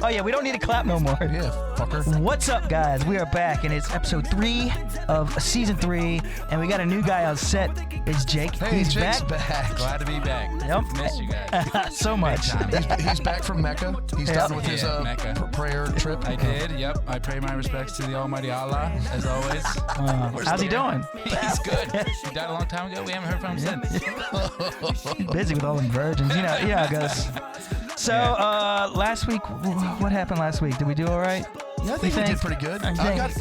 Oh yeah, we don't need to clap no more. Yeah, fucker. What's up, guys? We are back, and it's episode 3 of season 3, and we got a new guy on set. It's Jake. Hey, He's Jake's back. Glad to be back. Yep. Miss you guys. So much. He's back from Mecca. He's done with his prayer trip. I did, yep. I pay my respects to the Almighty Allah, as always. How's he doing? He's good. He died a long time ago. We haven't heard from him since. He's busy with all them virgins. You know how it goes. So, last week, what happened last week? Did we do all right? Yeah, I think we did pretty good.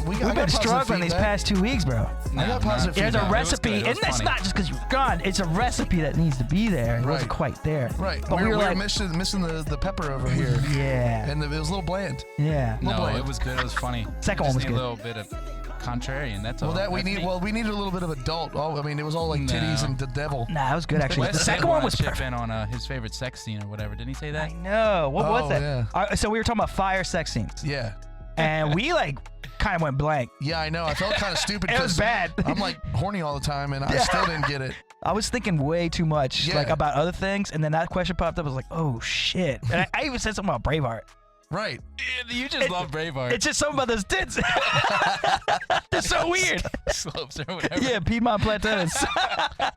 We've been struggling these past 2 weeks, bro. I got positive There's feedback. a recipe, and it's not just because you're gone. It's a recipe that needs to be there. It wasn't quite there. Right. But we were like missing the pepper over here. Yeah. And it was a little bland. Yeah. No, it was good. It was funny. Second one was good. A little bit of contrarian. That's all. Well, we needed a little bit of adult. Oh, I mean, it was all like titties and the devil. Nah, it was good actually. Wes The second one was chip perfect. in on his favorite sex scene or whatever. Didn't he say that? I know. What was that? Yeah. So we were talking about fire sex scenes. Yeah. And we kind of went blank. Yeah, I know. I felt kind of stupid. It was bad. I'm like horny all the time, and I still didn't get it. I was thinking way too much, like about other things, and then that question popped up. I was like, "Oh shit!" And I even said something about Braveheart. Right. Yeah, you just love Braveheart. It's just something about those tits. They're so weird. Slopes or whatever. Yeah, Piedmont Plateaus.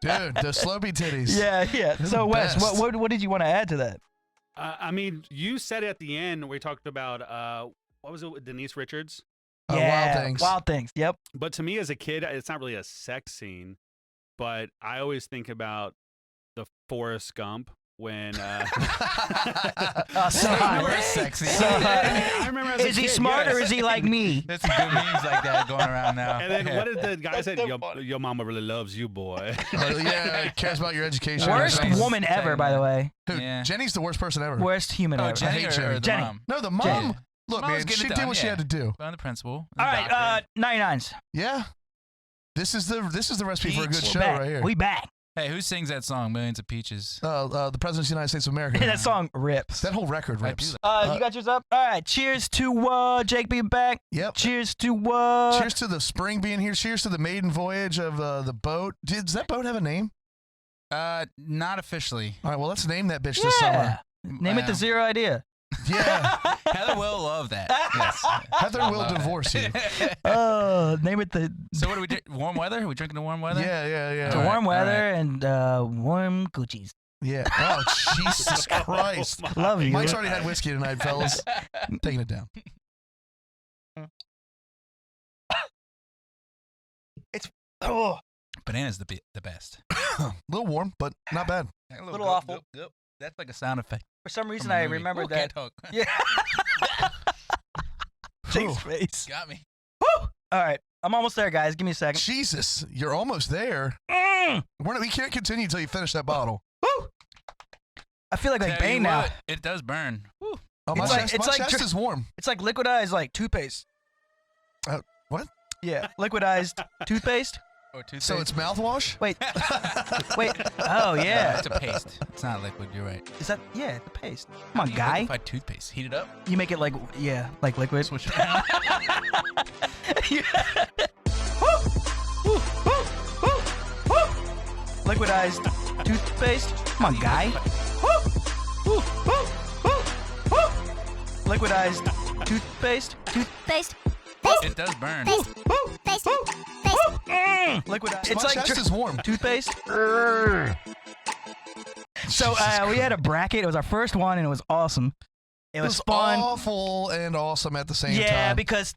Dude, the slopey titties. Yeah. So Wes, what did you want to add to that? I mean, you said at the end we talked about what was it with Denise Richards? Yeah, Wild Things. Wild Things. Yep. But to me as a kid, it's not really a sex scene, but I always think about the Forrest Gump when so hot. Sexy. So hot. I remember as a Is he kid, smart yes. or is he like me? There's some good memes like that going around now. And then what did the guy say? Your mama really loves you, boy. Yeah, cares about your education. Worst woman ever, by the way. Dude, Yeah. Jenny's the worst person ever. Worst human ever. Jenny I hate or Jenny. the Jenny. mom? No, the mom. Jenny. Look, Mom was man, getting she it did done, what she had to do. Well, the principal. All right, 99s. Yeah. This is the recipe for a good Peach. show Back. right here. We back. Hey, who sings that song, Millions of Peaches? The President of the United States of America. That song rips. That whole record rips. You got yours up? All right. Cheers to Jake being back. Yep. Cheers to Cheers to the spring being here. Cheers to the maiden voyage of the boat. Does that boat have a name? Not officially. All right, well, let's name that bitch this summer. Name it the Zero Idea. Yeah. Heather will love that. Yes. Heather will divorce you. Name it the. So what do we do? Warm weather? Are we drinking the warm weather? Yeah. To warm weather and warm Gucci's. Yeah. Oh, Jesus Christ. Love you. Mike's already had whiskey tonight, fellas. Taking it down. Banana's the best. A little warm, but not bad. A Little awful. That's like a sound effect. For some reason, from a I movie. remembered Can't that. talk. Yeah. Jake's face. Got me. Woo! All right. I'm almost there, guys. Give me a second. Jesus, you're almost there. We can't continue until you finish that bottle. Woo! I feel like Tell Bane you now. what, it does burn. Woo. Oh, my chest is warm. It's like liquidized like toothpaste. What? Yeah, liquidized toothpaste. Or toothpaste. So it's mouthwash? Wait. Wait. Oh yeah. It's a paste. It's not liquid. You're right. Is that? Yeah, it's a paste. Come on, guy. Liquefied toothpaste. Heat it up. You make it like like liquid. Switch it around. Liquidized toothpaste. Come on, guy. Liquidized toothpaste. It does burn. Liquidized. My It's like chest is warm. toothpaste. So we had a bracket. It was our first one, and it was awesome. It was fun. Awful and awesome at the same time. Yeah, because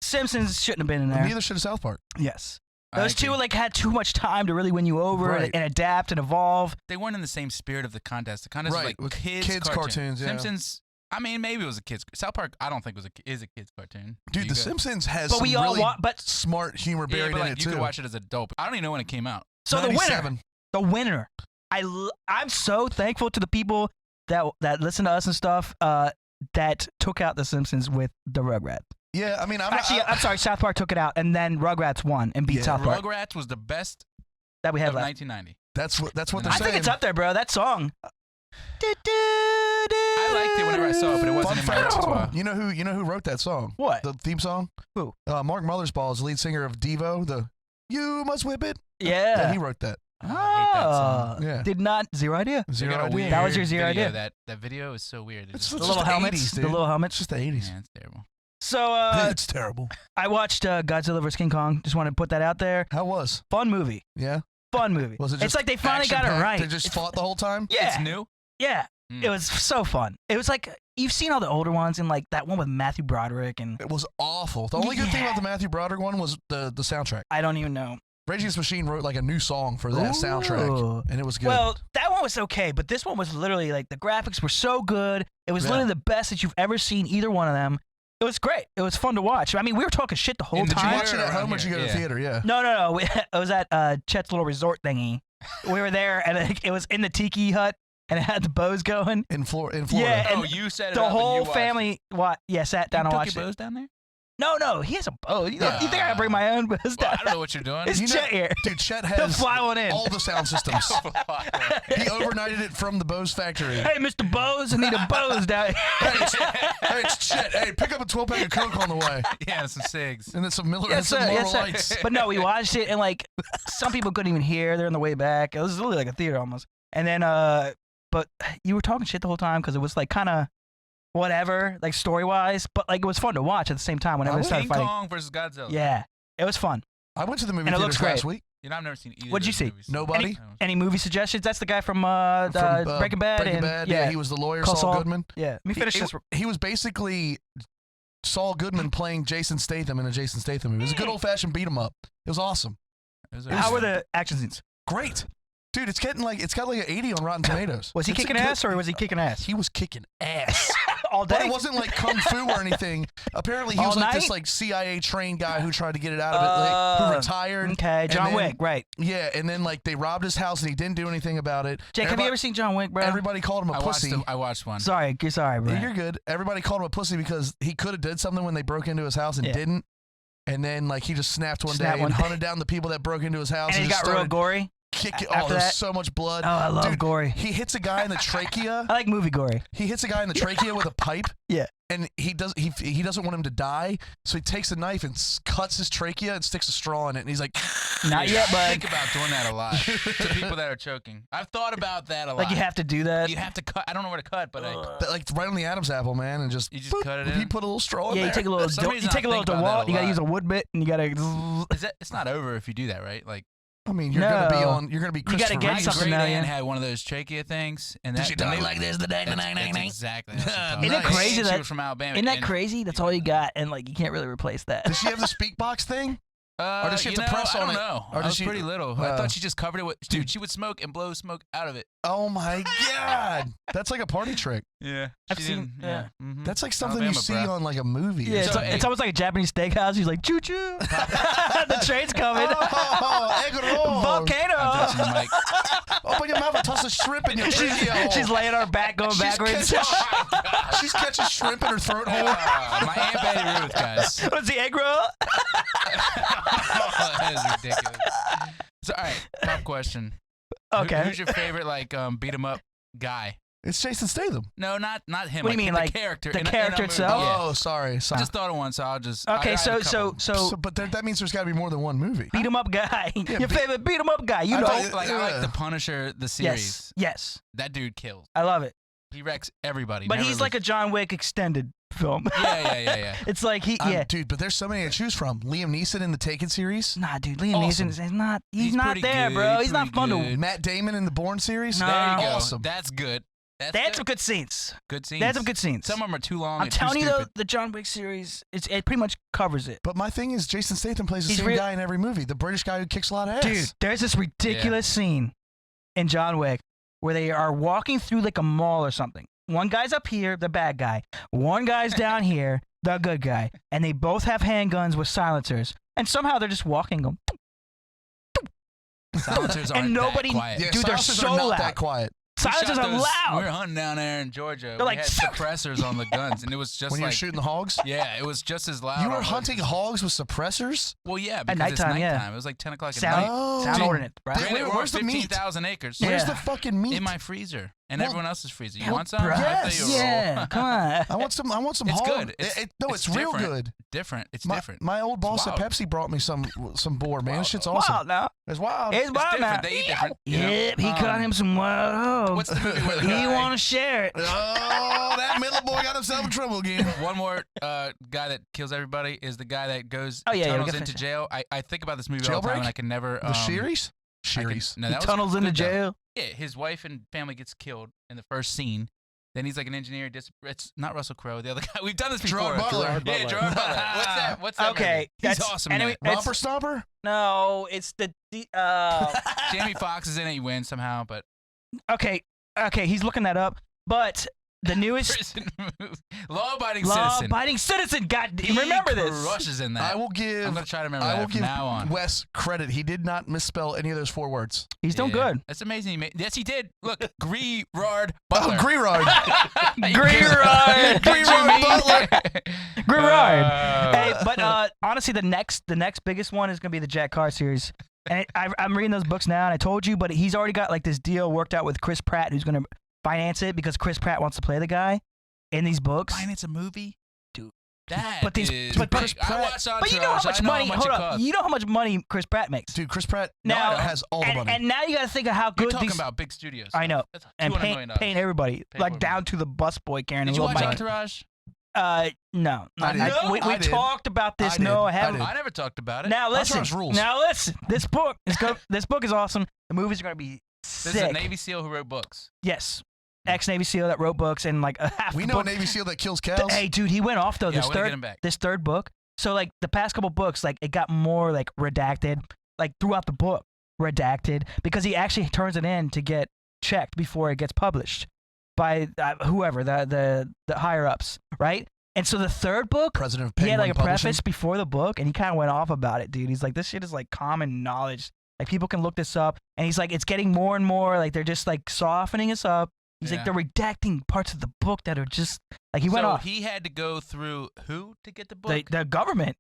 Simpsons shouldn't have been in there. Neither should South Park. Yes. I Those two agree. like had too much time to really win you over Right. and adapt and evolve. They weren't in the same spirit of the contest. The contest Right, was with like kids' cartoons, yeah. Simpsons. I mean, maybe it was a kids. South Park. I don't think is a kids cartoon. Dude, You The go- Simpsons has But some we all really want. But smart humor Yeah, buried but in like it, you too. could watch it as a dope. I don't even know when it came out. so the 97. winner, I'm so thankful to the people that listen to us and stuff that took out the Simpsons with the Rugrats. Yeah, I mean, I'm sorry, South Park took it out, and then Rugrats won and beat South Park. Rugrats was the best That we had of left. 1990. That's what they're I saying. think it's up there, bro. That song. I liked it whenever I saw it, but it wasn't in my repertoire. You know who wrote that song? What? The theme song? Who? Mark Mothersbaugh is the lead singer of Devo. The "You Must Whip It." Yeah. He wrote that. Oh, I hate that song. Yeah. Did not. Zero idea. They Zero got a idea. weird That was your zero video. idea? That video is so weird. It's The just little the helmets. 80s, The dude. little It's helmets. just the 80s. Yeah, it's terrible. So It's terrible. I watched Godzilla vs King Kong. Just want to put that out there. How was? Fun movie. Yeah. Fun movie. Was it just it's like they finally got it action-packed? right. They just fought the whole time? Yeah. It's new. Yeah. Mm. It was so fun. It was like you've seen all the older ones and like that one with Matthew Broderick and It was awful. The only good thing Yeah. about the Matthew Broderick one was the soundtrack. I don't even know. Rage Against the Machine wrote like a new song for that soundtrack, Ooh. and it was good. Well, that one was okay, but this one was literally like the graphics were so good. It was Yeah. literally the best that you've ever seen either one of them. It was great. It was fun to watch. I mean, we were talking shit the whole And did you time. watch it at home or did you go to the Yeah. theater? Yeah. No. It was at Chet's little resort thingy. We were there, and it was in the tiki hut, and it had the bows going. In Florida. Yeah, Oh, and you set it the up and you whole watched. family, sat down You and took watched your it. bows down there? No, he has a bow. You think I gotta bring my own bows Well, down? I don't know what you're doing. It's You know- Chet here. Dude, Chet He'll has fly one in. all the sound systems. He overnighted it from the Bose factory. Hey, Mr. Bose, I need a Bose down here. Hey, it's Chet. Hey, pick up a 12-pack of Coke on the way. Yeah, some cigs. And then some Miller Yes, and some sir. Marlboro Yes, sir. Lights. But no, we watched it, and like some people couldn't even hear. They're on the way back. It was literally like a theater almost. And then, but you were talking shit the whole time because it was like kind of whatever, like story wise. But like it was fun to watch at the same time whenever they started King fighting. Kong versus Godzilla. Yeah, it was fun. I went to the movie And it theaters looks last great. week. You know, I've never seen either. What'd of you those see? movies. Nobody? Any movie suggestions? That's the guy from, From, Breaking Bad. Breaking and, Bad. Yeah, He was the lawyer, Call Saul Saul. Goodman. Yeah. Let me finish this. He was basically Saul Goodman playing Jason Statham in a Jason Statham movie. It was a good old-fashioned beat-em-up. It was awesome. How were the action scenes? Great. Dude, it's got like an 80 on Rotten Tomatoes. Was he It's a kicking good- ass or was he kicking ass? He was kicking ass. All day? But it wasn't like kung fu or anything. Apparently, he All was like night? this like CIA trained guy who tried to get it out of it, like, who retired. Okay, John and then- Wick, right. Yeah, and then like they robbed his house and he didn't do anything about it. Jake, have you ever seen John Wick, bro? Everybody called him a pussy. I watched one. Sorry, bro. You're good. Everybody called him a pussy because he could have did something when they broke into his house and Yeah. didn't. And then like he just snapped one Snapped day one and day. hunted down the people that broke into his house And he just got real started gory. kicking. after Oh, there's that. so much blood. Oh, I love Dude, gory. He hits a guy in the trachea. I like movie gory. He hits a guy in the trachea with a pipe. Yeah. And he doesn't want him to die, so he takes a knife and cuts his trachea and sticks a straw in it. And he's like, Not yet, I bud. think about doing that a lot to people that are choking. I've thought about that a lot. Like you have to do that. You have to cut. I don't know where to cut, but like right on the Adam's apple, man, and just You just cut it He in? put a little straw in Yeah, there. you take a little. For some reason, You take a I little think about that DeWalt. a You gotta lot. use a wood bit, and you gotta. is that? It's not over if you do that, right? Like I mean, you're gonna be No. on. You're gonna be. You gotta Christopher get my Reeve. something great now, aunt yeah. had one of those trachea things, and Did that she talk that like this? The That's exactly. That's what I'm Isn't talking it about. crazy She that- was from Alabama? Isn't that and- crazy? That's all you got, and like you can't really replace that. Does she have the speak box thing? Or does she have you to know, press I on don't it? know. Or I does was she- pretty little. I thought she just covered it with. Dude, she would smoke and blow smoke out of it. Oh my god, that's like a party trick. Yeah, I've seen- yeah. Mhm. That's like something you Alabama, see bro. on like a movie. Yeah, it's, So, it's almost like a Japanese steakhouse. He's like, choo choo. The train's coming. Oh, egg roll. Volcano. I'm touching the mic. Open your mouth and toss a shrimp in your trachea. She's laying on her back, going backwards. She's catching shrimp in her throat hole. My Aunt Betty Ruth, guys. What's the egg roll? That is ridiculous. So, all right, top question. Okay. Who's your favorite like beat 'em up guy? It's Jason Statham. No, not him. What do you mean, the like, character? the in a character movie. itself? Yeah. Oh, sorry. I just thought of one, so I'll just. Okay, I have a so couple. But that means there's got to be more than one movie. beat 'em up guy. Your beat- favorite beat 'em up guy. You I know. thought- I like the Punisher, the series. Yes. That dude kills. I love it. He wrecks everybody. But never he's like a John Wick extended film. Yeah. It's like he. Yeah. Dude, but there's so many to choose from. Liam Neeson in the Taken series. Nah, dude. Liam Awesome. Neeson is not. He's He's not pretty there, good, bro. he's He's not pretty fun to. good. Matt Damon in the Bourne series. No. There you go. Awesome. That's good. They had good. some good scenes. Good scenes. They had some good scenes. Some of them are too long. I'm and too telling you though, stupid. the John Wick series, it pretty much covers it. But my thing is, Jason Statham plays the He's same real- guy in every movie. The British guy who kicks a lot of ass. Dude, there's this ridiculous scene in John Wick where they are walking through like a mall or something. One guy's up here, the bad guy. One guy's down here, the good guy. And they both have handguns with silencers. And somehow they're just walking going, Silencers aren't and nobody, that quiet. Yeah, dude, they're silencers so are not loud. that quiet. We Silencers shot are those- loud. We were hunting down there in Georgia. They're we like, had suppressors on the guns, and it was just When you were like shooting the hogs, yeah, it was just as loud. you were on the- hunting hogs with suppressors. Well, yeah, because it's nighttime, nighttime. yeah. It was like 10 o'clock at Sound, night. Oh. sound Dude, ordinance, right? Wait, Granted, we're where's the meat? 15,000 acres Yeah. Where's the fucking meat? in my freezer. and Well, everyone else is freezing. You yeah, want some? bro. Yes. Yeah, come on. I want some. It's home. good. It's real different. good. Different. It's My, different. my old boss at wild. Pepsi brought me some boar, man. This shit's Wild awesome. now. It's wild. It's wild now. different. They eat different. you know? Yep, he caught him some wild hogs. What's the movie where the He guy- want to share it. Oh, that middle boy got himself in trouble again. One more guy that kills everybody is the guy that goes Oh, yeah, yeah, we tunnels can into finish jail. I think about this movie all the time, Jailbreak? and I can never. The series? No, He that was tunnels into good, though. jail. Yeah, his wife and family gets killed in the first scene. Then he's like an engineer. It's not Russell Crowe. The other guy. We've done this before. Gerard Butler. Yeah, Gerard Butler. What's that? Okay, movie? He's that's- awesome. anyway, in that. Romper Stomper? No, it's the. Jamie Foxx is in it. He wins somehow, but Okay, he's looking that up. But the newest prison movie. Law-abiding citizen. law-abiding citizen. God, He remember this? crushes in that. I will give. I'm gonna try to remember I that will from give now on. Wes credit. He did not misspell any of those 4 words. He's doing Yeah. good. That's amazing. Yes, he did. Look, Gerard Butler. Oh, Gerard. Gerard. Gerard Butler. Gerard. Hey, but honestly, the next biggest one is gonna be the Jack Carr series. And I'm reading those books now, and I told you, but he's already got like this deal worked out with Chris Pratt, who's gonna finance it because Chris Pratt wants to play the guy in these books. Finance a movie, Dude. That But these- is but big. Chris I Pratt- watched Entourage. But you know how much I know money? How much Hold it up. costs. You know how much money Chris Pratt makes. Dude, Chris Pratt Now- has all the money. And now you got to think of how You're good talking these. about big studios. I know. That's And $200 million. paying everybody, Pay like for down it. to the busboy carrying Did a you little watch bike. Entourage? No. I did. We I did. talked about this. I did. No, I I haven't. did. I never talked about it. Now listen. Entourage rules. Now listen. This book is this book is awesome. The movies are gonna be This is a sick. Navy SEAL who wrote books. Yes. Ex-Navy SEAL that wrote books and like half We the know a book. Navy SEAL that kills cows. Hey, dude, he went off though. Yeah, I wanna get him back. This third book. So like the past couple books, like it got more like redacted, like throughout the book, redacted because he actually turns it in to get checked before it gets published by whoever the higher ups, right? And so the third book, President of he had Penguin like a Publishing. preface before the book, and he kind of went off about it, dude. He's like, this shit is like common knowledge. Like people can look this up, and he's like, it's getting more and more like they're just like softening us up. He's like, Yeah. they're redacting parts of the book that are just like he went so off. he had to go through who to get the book? The government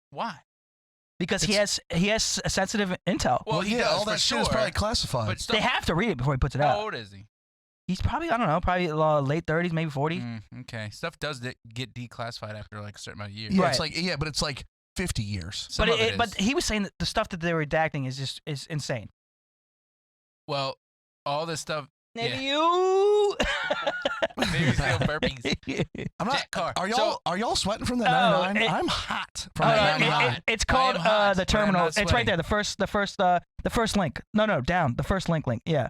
Why? because he has a sensitive intel. Well, he yeah, does, all for that shit is sure. probably classified. But stuff, They have to read it before he puts it how out. old is he? He's probably I don't know, probably late 30s, maybe 40. Okay, stuff does get declassified after like a certain amount of years. yeah, Right. it's like but it's like 50 years. Some of it But is. he was saying that the stuff that they're redacting is insane. Well, all this stuff. Maybe Yeah. you. Maybe still burpees. I'm not. Jack Carr. Are y'all sweating from that Oh, 99? it- I'm hot from Oh, that it- 99. it's called I am hot, the but I'm terminal. not It's right sweating. there. The first link. No, down. The first link. Yeah.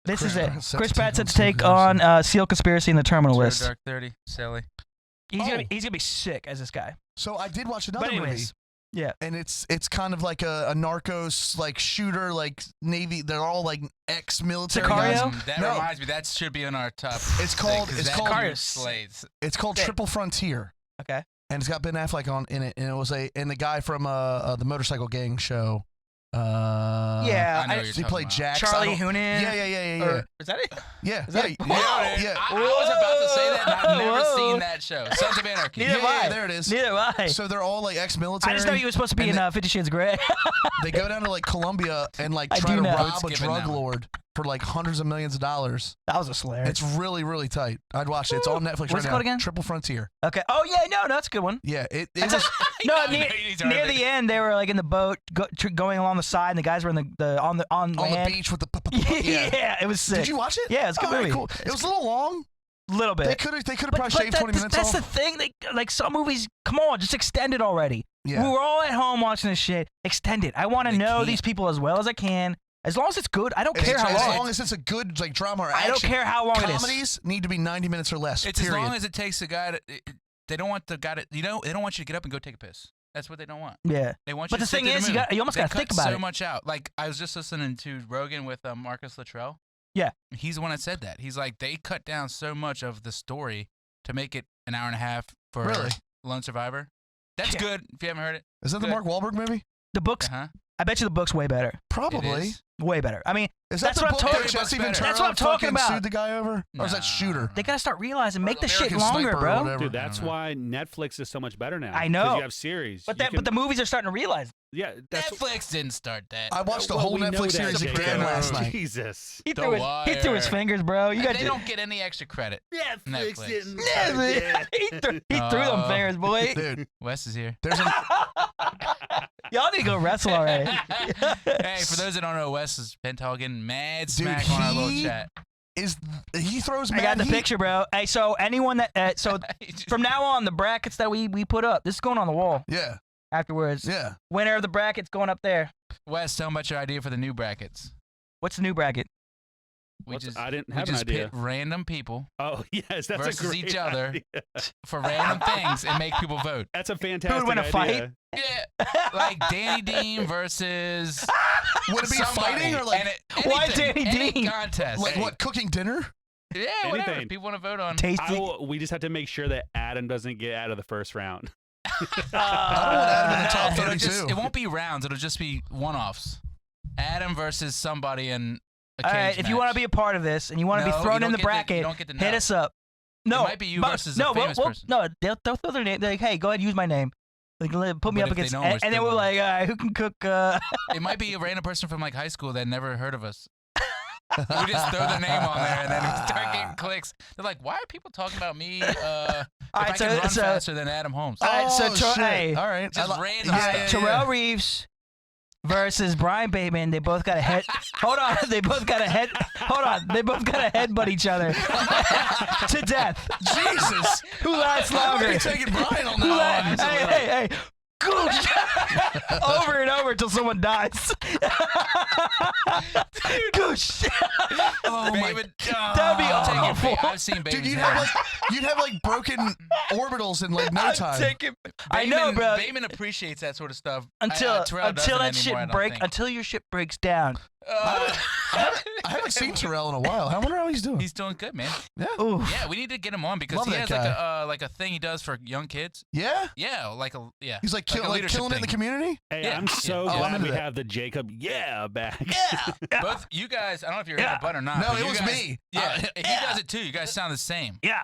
This is it. Pratt set Chris to Pratt take set on to Seal take on Seal Conspiracy in the Terminal Zero List. Dark 30, Sally. He's Oh. gonna be sick as this guy. So I did watch another But movie. anyways, yeah. And it's kind of like a narcos like shooter like Navy. They're all like ex-military guys. Sicario? That No. reminds me. That should be on our top. It's called- thing, 'cause it's that called- dude Sicario. slays. It's called Yeah. Triple Frontier, Okay. and it's got Ben Affleck in it, and it was and the guy from the Motorcycle Gang show. Yeah. I know what you're he talking played about. Jax. Charlie I don't- Hunnam. Yeah. Or- is that it? Yeah, Is that- yeah, Wow. yeah. I was about to say that, and I've never Whoa. seen that show. Sons of Anarchy. Neither have I. there it is. Neither have I. So they're all like ex-military. I just know he was supposed to be and in 50 Shades of Grey. They go down to like Colombia and like I try do to know. rob a Skipping drug that one. lord for like hundreds of millions of dollars. That was a slur. It's really, really tight. I'd watch it. It's on Netflix What's right it now. called again? Triple Frontier. Okay. Oh yeah, no, that's a good one. Yeah, it That's was. No, I know near, he's heard near of it. the end, they were like in the boat going along the side, and the guys were in on on land. the beach with the Yeah, it was sick. Did you watch it? Yeah, it's a good All right, movie. cool. It was a little long. Little bit. They could have probably shaved 20 minutes That's off. the thing. Like some movies, come on, just extend it already. Yeah. We were all at home watching this shit. Extend it. I want to They know can't. these people as well as I can. As long as it's good, I don't As care how long. long as it's a good like drama or I action. don't care how long it is. Comedies need to be 90 minutes or less. It's period. as long as it takes the guy to. They don't want the guy to. They don't want you to get up and go take a piss. That's what they don't want. Yeah. They want But you the to sit thing through is, the movie. you almost They gotta think cut about so it. much out. Like I was just listening to Rogan with Marcus Luttrell. Yeah. He's the one that said that. He's like they cut down so much of the story to make it an hour and a half for Really? Lone Survivor. That's Yeah. good if you haven't heard it. Is that the Good. Mark Wahlberg movie? The books. Uh-huh. I bet you the book's way better. Probably. Way better. I mean, Is that that's the what I'm book talking that about. Jesse That's Ventura what I'm talking fucking about. sued the guy over? Or is that Shooter? They gotta start realizing, make the shit American longer, Sniper or bro. whatever. Dude, that's why Netflix is so much better now. I 'cause know. you have series. But You but the movies are starting to realize. yeah, that's Netflix didn't start that. I watched the well, whole we know Netflix that, series Jacob. again last night. Jesus. He The threw his Wire. fingers, bro. You got They don't get any extra credit. Netflix, Netflix. didn't Yeah, start man. it. he threw them fingers, boy. Dude, Wes is here. there's a Y'all need to go wrestle already. Hey, for those that don't know, Wes has been talking mad Dude, smack on our little he chat. he throws I mad got the heat. picture, bro. Hey, so anyone that so from now on, the brackets that we put up, this is going on the wall Yeah, afterwards. yeah. Winner of the brackets going up there. Wes, tell them about your idea for the new brackets. What's the new bracket? We What's- just I didn't we have an just idea. pit random people Oh yes, that's versus a great each other. idea. for random things and make people vote. That's a fantastic win a fight? idea. Yeah, like Danny Dean versus Would it be somebody. fighting or like Why anything, Danny any Dean? contest? like what cooking dinner? Yeah, whatever. Anything. People want to vote on. Tasty. We just have to make sure that Adam doesn't get out of the first round. I don't want Adam in the top It'll 32. just, it won't be rounds. It'll just be one-offs. Adam versus somebody in a All cage right, if you want to match. be a part of this and you want to No, be you thrown don't in the get to- you bracket, don't get to hit know. us up. No, might be you but- versus a no, famous person. No, they'll throw their name. They're like, hey, go ahead, use my name. Like, put me But up if they against, don't, and we're then still we're on. like, all right, who can cook? It might be a random person from like high school that never heard of us. We just throw their name on there and then start getting clicks. They're like, why are people talking about me if I right, can run so- faster than Adam Holmes? All right, so Oh, Ter- shit. hey, All right. Just random all stuff. right, Terrell Reeves versus Brian Bateman. They both got a head. Hold on, they both got a head. Hold on, they both got to headbutt each other to death. Jesus. Who lasts I might longer? be taking Brian on Who that one. hey. Goosh. Over and over until someone dies. Goosh. Oh my Bateman, That'd be I'll take it. awful. I've seen Bateman's Dude, hair. you'd have like broken orbitals in like no time. I know, Bateman- bro. Bateman appreciates that sort of stuff. Until Terrell until that doesn't shit anymore, I don't break. think. Until your shit breaks down. Uh, I haven't seen Terrell in a while. I wonder how he's doing. He's doing good, man. Ooh. Yeah, we need to get him on because Love he that has like a thing he does for young kids. Yeah? Yeah, like a yeah. He's like, a leadership killing it in the thing. community? Hey, Yeah. I'm so Yeah. Oh, I'm glad into we that. have the Jacob back. Yeah. Both you guys, I don't know if you're Yeah. in a butt or not. No, but it you was guys- me. Yeah, he does it too. You guys sound the same. Yeah.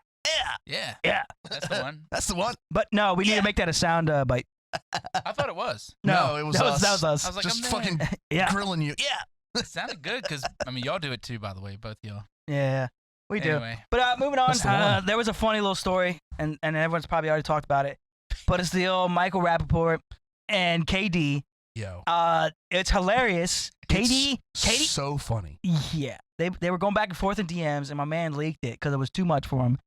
Yeah, that's the one. That's the one. But no, we need to make that a sound bite. I thought it was. No, it was that us. That was us. I was like, Just I'm fucking yeah. grilling you. Yeah. It sounded good because I mean y'all do it too, by the way, both y'all. Yeah. We do. Anyway, But moving on, That's the one. there was a funny little story, and everyone's probably already talked about it. But it's the old Michael Rappaport and KD. Yo. It's hilarious. KD, So funny. yeah. They were going back and forth in DMs, and my man leaked it because it was too much for him.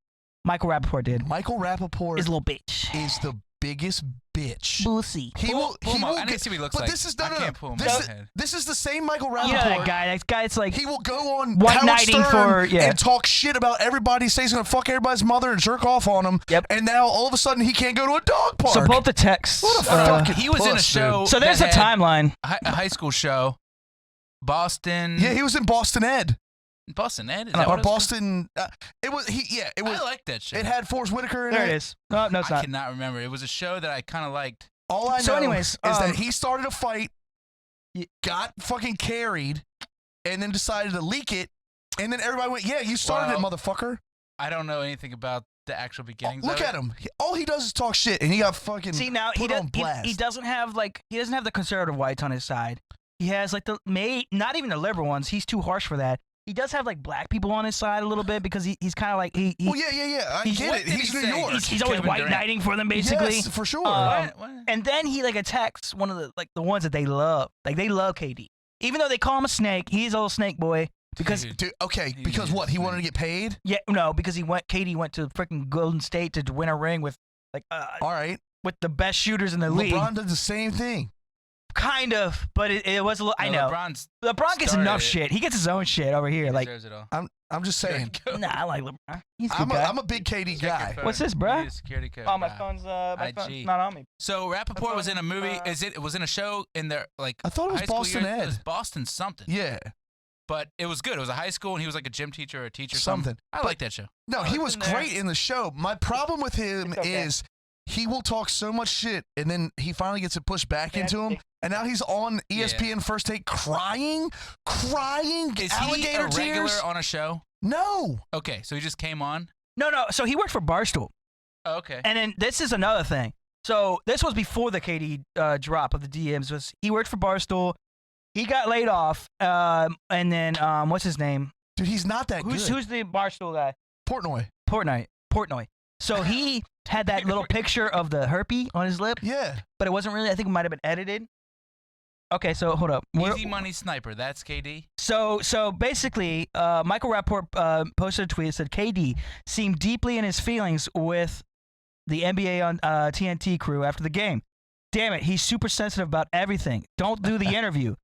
Michael Rappaport did. Michael Rappaport His little bitch. is the biggest bitch. Boosie. He will. pull He him up. will I need to get, see what he looks but like. this is I can't pull him in This, my head. this is the same Michael Rappaport. You know that guy. That guy, it's like, He will go on White Howard knighting Stern for- yeah. and talk shit about everybody. Say he's gonna fuck everybody's mother and jerk off on them. Yep. And now all of a sudden he can't go to a dog park. so both the texts. What a fucking He was in a puss, show. dude. So there's a that had timeline. a high school show. Boston. Yeah, he was in Boston Ed Boston Ed. Is that or what it's called? Boston. It was he. Yeah, it was. I like that show. It had Forrest Whitaker in There it. it is. No, no, it's I not. cannot remember. It was a show that I kind of liked. All I know So anyways, is um, that he started a fight, got fucking carried, and then decided to leak it. And then everybody went, "Yeah, you started Well, it, motherfucker." I don't know anything about the actual beginnings. Look of at it. him. All he does is talk shit, and he got fucking See now put on blast. he doesn't have the conservative whites on his side. He has like not even the liberal ones. He's too harsh for that. He does have like black people on his side a little bit because he's kind of like he Well, yeah. I he's- get what it. did He's he New say? York. he's always Kevin white Durant. knighting for them basically. Yes, for sure. What? And then he like attacks one of the ones that they love. Like they love KD, even though they call him a snake. He's a little snake boy because Dude. Dude, okay, He because is what? He wanted to snake. get paid? because KD went to freaking Golden State to win a ring with All right. with the best shooters in the league. LeBron did the same thing. Kind of, but it was a little. I No, know. LeBron's LeBron gets started enough it. shit. He gets his own shit over here. Like, deserves it all. I'm just saying. nah, I like LeBron. He's a good I'm guy. a big KD Check your guy. phone. What's this, You bruh? need a security code. Oh, my Nah. phone's IG. not on me. So Rappaport was in a movie. It was in a show in their like. I thought it was high school Boston years. Ed. It was Boston something. Yeah, But it was good. It was a high school, and he was like a gym teacher or a teacher. Or something. I like that show. No, he was in there. great in the show. My problem with him It's okay. is he will talk so much shit, and then he finally gets it pushed back into him, and now he's on ESPN First Take crying. Is alligator he a regular tears. on a show? No. Okay, so he just came on. No. So he worked for Barstool. Oh, okay. And then this is another thing. So this was before the KD drop of the DMs. Was he worked for Barstool? He got laid off. And then what's his name? Dude, he's not that good. Who's the Barstool guy? Portnoy. So he had that little picture of the herpy on his lip. Yeah. But it wasn't really. I think it might have been edited. Okay, so hold up. Easy Money Sniper. That's KD. So basically, Michael Rappaport posted a tweet that said KD seemed deeply in his feelings with the NBA on TNT crew after the game. Damn it, he's super sensitive about everything. Don't do the interview.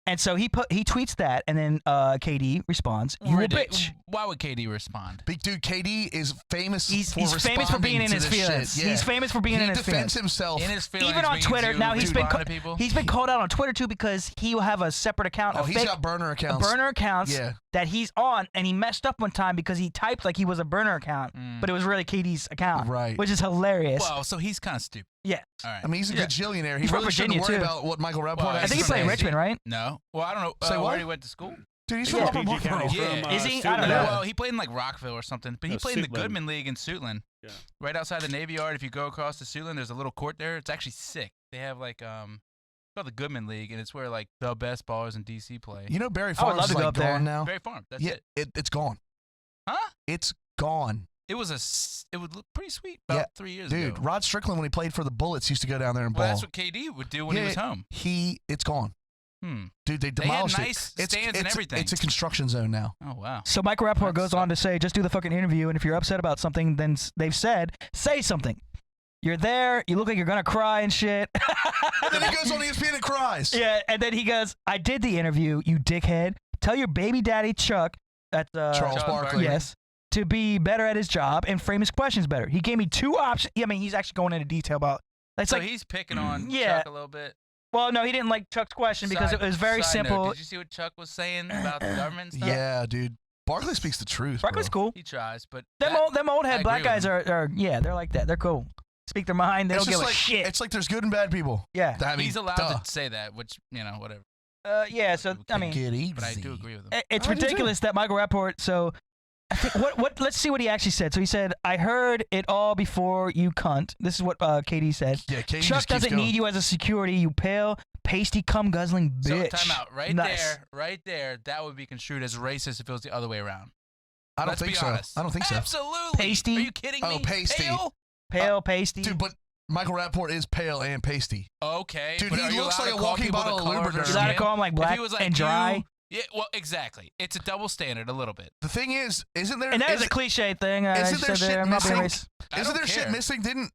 And so he tweets that, and then KD responds, "You a bitch." Why would KD respond? Big dude, KD is famous. He's for famous for being in his feelings. Yeah. He's famous for being in his He defends feelings. himself. In his feelings. Even on means Twitter, you now he's been respond to people? he's been called out on Twitter too because he will have a separate account. Oh, a he's fake, got burner accounts. burner accounts Yeah. that he's on, and he messed up one time because he typed like he was a burner account, but it was really KD's account, Right. Which is hilarious. Well, so he's kind of stupid. Yeah. All right. I mean, he's a gajillionaire. He He's from really shouldn't Virginia, worry too. about what Michael Rappaport Well, has I think he to played say. Richmond, right? No. Well, I don't know Say what? where he went to school. Dude, he's Yeah. from PG County. Yeah. From, Is he? I Suitland. don't know. Well, he played in like Rockville or something, but he No, played in the Suitland. Goodman League in Suitland. Yeah. Right outside the Navy Yard. If you go across to Suitland, there's a little court there. It's actually sick. They have like it's called the Goodman League, and it's where like the best ballers in DC play. You know Barry I would Farms love is to go like up there. gone now? Berry Farm. That's Yeah, it. it's gone. Huh? It's gone. It was it would look pretty sweet about Yeah, 3 years Dude, ago. Rod Strickland, when he played for the Bullets, used to go down there and Well, ball. that's what KD would do when he Yeah, was home. It's gone. They Dude, they had demolished nice it. stands and everything. It's a construction zone now. Oh wow. So Michael Rappaport That goes on to say, just do the fucking interview, and if you're upset about something, then they've said, say something. You're there, you look like you're gonna cry and shit. And then he goes on ESPN and cries. Yeah, and then he goes, I did the interview, you dickhead. Tell your baby daddy Chuck, that's Charles Charles Barkley. Barkley. yes, to be better at his job and frame his questions better. He gave me 2 options. I mean, he's actually going into detail about. It's So like, he's picking on Yeah. Chuck a little bit. well, no, he didn't like Chuck's question because Side- it was very side note, simple. did you see what Chuck was saying about the government and stuff? Yeah, dude. Barkley speaks the truth. Barkley's bro. cool. He tries, but Them old I head agree black with guys him. are yeah, they're like that. They're cool. Speak their mind. They It's don't give just a like shit. it's like there's good and bad people. Yeah. I mean, he's allowed duh. to say that, which whatever. Yeah. So I mean, Get easy. But I do agree with him. it's I do too. ridiculous that Michael Rappaport. So I think what let's see what he actually said. So he said, "I heard it all before you cunt." This is what KD said. Yeah, KD Chuck just keeps doesn't going. need you as a security, you pale, pasty, cum guzzling bitch. So time out. Right Nice. there, right there. That would be construed as racist if it was the other way around. I don't Let's think be so. honest. I don't think so. Absolutely. Pasty? Are you kidding me? Oh, pasty. Pale? Pale, pasty. Dude, but Michael Rappaport is pale and pasty. Okay. Dude, but he are you looks allowed like to a call walking people the bottle of color their lubricant. you gotta skin? call him like If black he was like and dry. Yeah, well, exactly. It's a double standard, a little bit. The thing is, isn't there? And that is a isn't- cliche thing. I isn't just there said shit I'm not being missing? racist. I Isn't don't there shit care. missing? Didn't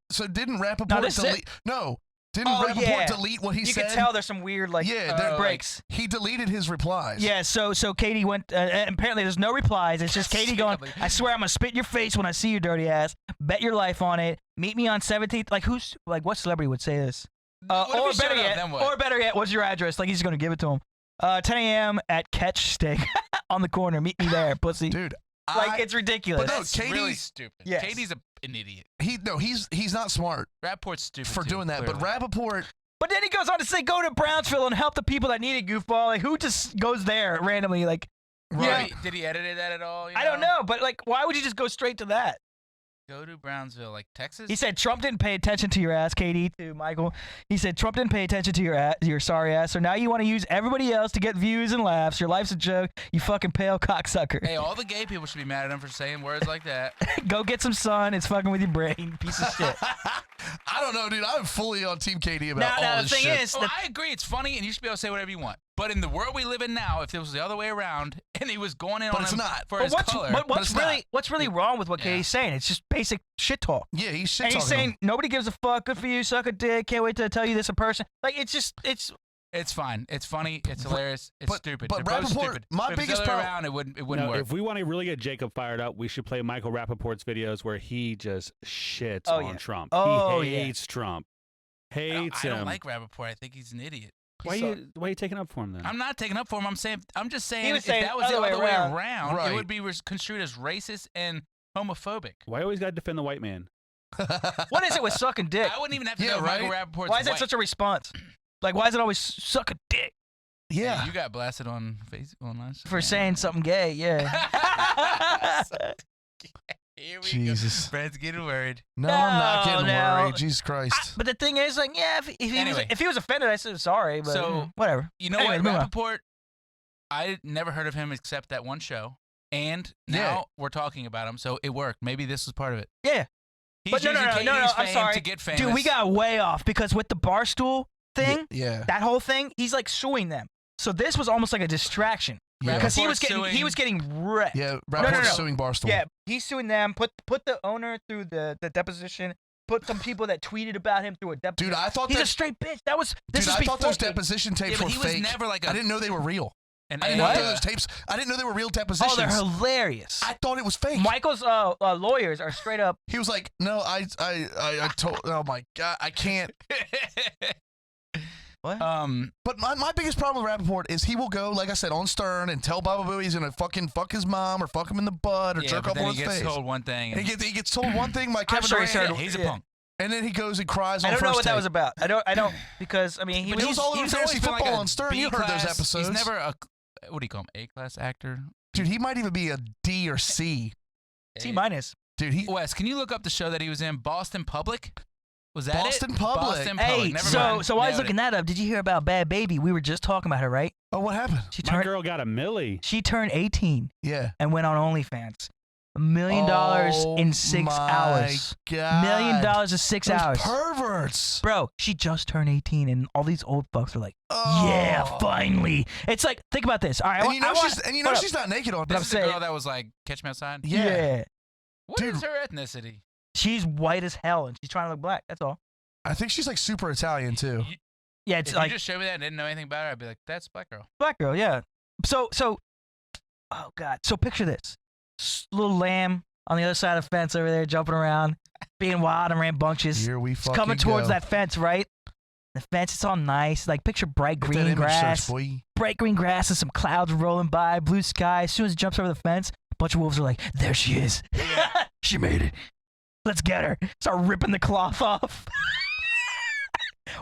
Rappaport No, this is it. delete? No, didn't Oh, Rappaport yeah. delete what he You said? can tell there's some weird like Yeah, they're- breaks. He deleted his replies. Yeah, so Katie went. And apparently, there's no replies. It's just Katie going. Secondly. I swear, I'm gonna spit in your face when I see your dirty ass. Bet your life on it. Meet me on 17th. Like what celebrity would say this? What if Or he showed better up, yet, then what? or better yet, what's your address? Like he's just gonna give it to him. 10 a.m. at Catch Stick on the corner. Meet me there, pussy. dude. Like it's ridiculous. But no, That's Katie- really stupid. Yes. Katie's an idiot. He's not smart Rapport's stupid for too, doing that. clearly. But Rappaport, But then he goes on to say, go to Brownsville and help the people that need it, goofball. Like, who just goes there randomly? Like, yeah, Did he edit that at all? I don't know, but like, why would you just go straight to that? Go to Brownsville, like Texas. He said Trump didn't pay attention to your ass, KD, to Michael. He said Trump didn't pay attention to your sorry ass, so now you want to use everybody else to get views and laughs. Your life's a joke, you fucking pale cocksucker. Hey, all the gay people should be mad at him for saying words like that. Go get some sun. It's fucking with your brain, piece of shit. I don't know, dude. I'm fully on Team KD about all Now the this thing shit. is, Oh, I agree. It's funny, and you should be able to say whatever you want. But in the world we live in now, if it was the other way around, and he was going in But on it's him not. for but his what's, color, but what's it's really not. what's really wrong with what Yeah. KD's saying? It's just basic shit talk. Yeah, he's shit And he's talking saying him. nobody gives a fuck. Good for you. Suck a dick. Can't wait to tell you this in person. Like it's it's fine. It's funny. It's hilarious. It's but- stupid. but They're both Rappaport- stupid. my If it was biggest the other way problem- around, it wouldn't No, work. if we want to really get Jacob fired up, we should play Michael Rappaport's videos where he just shits Oh, on yeah. Trump. Oh, he yeah. hates Trump. I Hates don't him. like Rappaport. I think he's an idiot. why are you taking up for him then? I'm not taking up for him. I'm just saying He was if saying that was the other way other way around. around, Right. it would be construed as racist and homophobic. Why always got to defend the white man? What is it with sucking dick? I wouldn't even have to Yeah, know Michael right? Rappaport's Why is that white. such a response? Like, why is it always suck a dick Yeah. Hey, you got blasted on Facebook online. for saying something gay? Yeah. Here we Jesus. go. Brent's getting worried. No, I'm not getting No. worried. Jesus Christ. But the thing is, like, yeah, Anyway. if he was offended, I said sorry, but So, whatever. You know Anyway, what? move on. Rappaport, I never heard of him except that one show. And now Yeah. we're talking about him, so it worked. Maybe this was part of it. Yeah. He's But no, using I'm Katie's fame sorry. to get famous. Dude, we got way off because with the Barstool thing, Yeah. that whole thing, he's like suing them. So this was almost like a distraction Yeah. because he Rappaport's was getting wrecked. Yeah. no, Rappaport's no. suing Barstool. Yeah, he's suing them. Put the owner through the deposition. Put some people that tweeted about him through a deposition. Dude, I thought he's that. a straight bitch. That was this Dude, is I thought those before- deposition tapes Yeah, but were he was fake. never like a. I didn't know they were real. And, I didn't What? know those tapes. I didn't know they were real depositions. Oh, they're hilarious. I thought it was fake. Michael's lawyers are straight up. He was like, "No, I told. Oh my god, I can't." What? But my biggest problem with Rappaport is he will go, like I said, on Stern and tell Baba Booey he's gonna fucking fuck his mom or fuck him in the butt or yeah, jerk but off then on he his gets face. told one thing. And he gets told one thing by Kevin sure he Durant, said- he's a yeah. punk. and then he goes and cries on I don't know first what that take. was about. I don't because I mean he But was it was all over He's fantasy always been like football a on Stern. You heard those B-class- episodes. He's never a, what do you call him, A-class actor? Dude, he might even be a D or C. C minus. Dude, he Wes, can you look up the show that he was in? Boston Public? Was that Boston it? Public. Boston Public. Hey, Never so mind. while I was Nailed looking that up, did you hear about Bad Baby? We were just talking about her, right? Oh, what happened? She My turned girl got a millie. she turned 18 Yeah. and went on OnlyFans. $1 million in 6 hours. God. $1 million in 6 Those hours. perverts. Bro, she just turned 18 and all these old fucks are like, Oh. yeah, finally. It's like, think about this. All right, And you know I want- she's hold she's not naked on. But I'm This is the saying- girl that was like, catch me outside? Yeah. yeah. What is Dude. her ethnicity? She's white as hell and she's trying to look black. That's all. I think she's like super Italian too. Yeah, it's If like you just showed me that and didn't know anything about her, I'd be like, that's a black girl. black girl, yeah. So, oh God. So picture this. Little lamb on the other side of the fence over there jumping around, being wild and rambunctious. Here we It's fucking coming towards go. that fence, right? The fence, it's all nice. Like picture bright Get that green image grass. search, boy. Bright green grass and some clouds rolling by, blue sky. As soon as it jumps over the fence, a bunch of wolves are like, there she is. She made it. Let's get her. Start ripping the cloth off.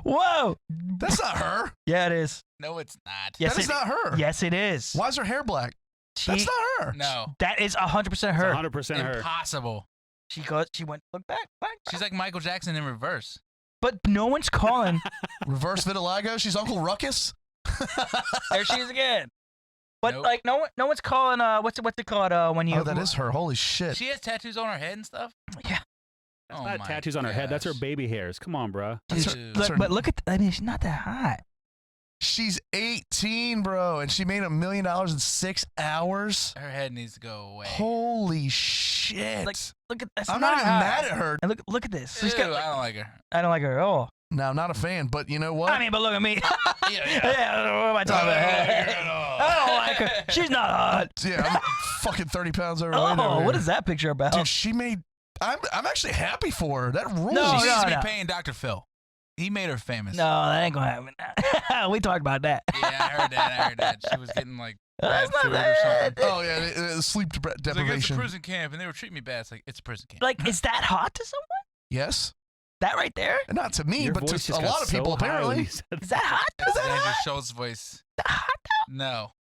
Whoa. That's not her. Yeah, it is. No, it's not. Yes, that is it- not her. Yes, it is. Why is her hair black? She, That's not her. No. that is 100% It's her. 100% her. Impossible. She went, look back. She's like Michael Jackson in reverse. But no one's calling. Reverse vitiligo. She's Uncle Ruckus. There she is again. But Nope. like no one's calling. What's it called? When you Oh, that is her. Holy shit. She has tattoos on her head and stuff? Yeah. Oh Not my tattoos on her head. That's her gosh. baby hairs. Come on, bro. That's Dude, her- Dude. her- but look at. I mean, she's not that hot. She's 18, bro, and she made $1 million in 6 hours. Her head needs to go away. Holy shit. Like, look at. That's I'm not even hot. mad at her. And look at this. Ew, She's got, I don't like her. I don't like her at all. No, I'm not a fan, but you know what? I mean, but look at me. Yeah, yeah, what am I talking about? I don't like her. She's not hot. Yeah, I'm fucking 30 pounds overweight. Oh, over what here. is that picture about? Dude, she made. I'm actually happy for her. That rules. No, She needs to be no. paying Dr. Phil. He made her famous. No, that ain't gonna happen. We talked about that. Yeah, I heard that. She was getting like That's bad not food or something. bad. Oh yeah, sleep It's like, it's a deprivation. prison camp, and they were treating me bad. It's like, it's a prison camp. Like, is that hot to someone? Yes, That right there? and not to me, Your but voice to just a got lot of so people high when apparently. you said Is that hot? That's Is that Andrew hot? Schultz's voice. Hot? No.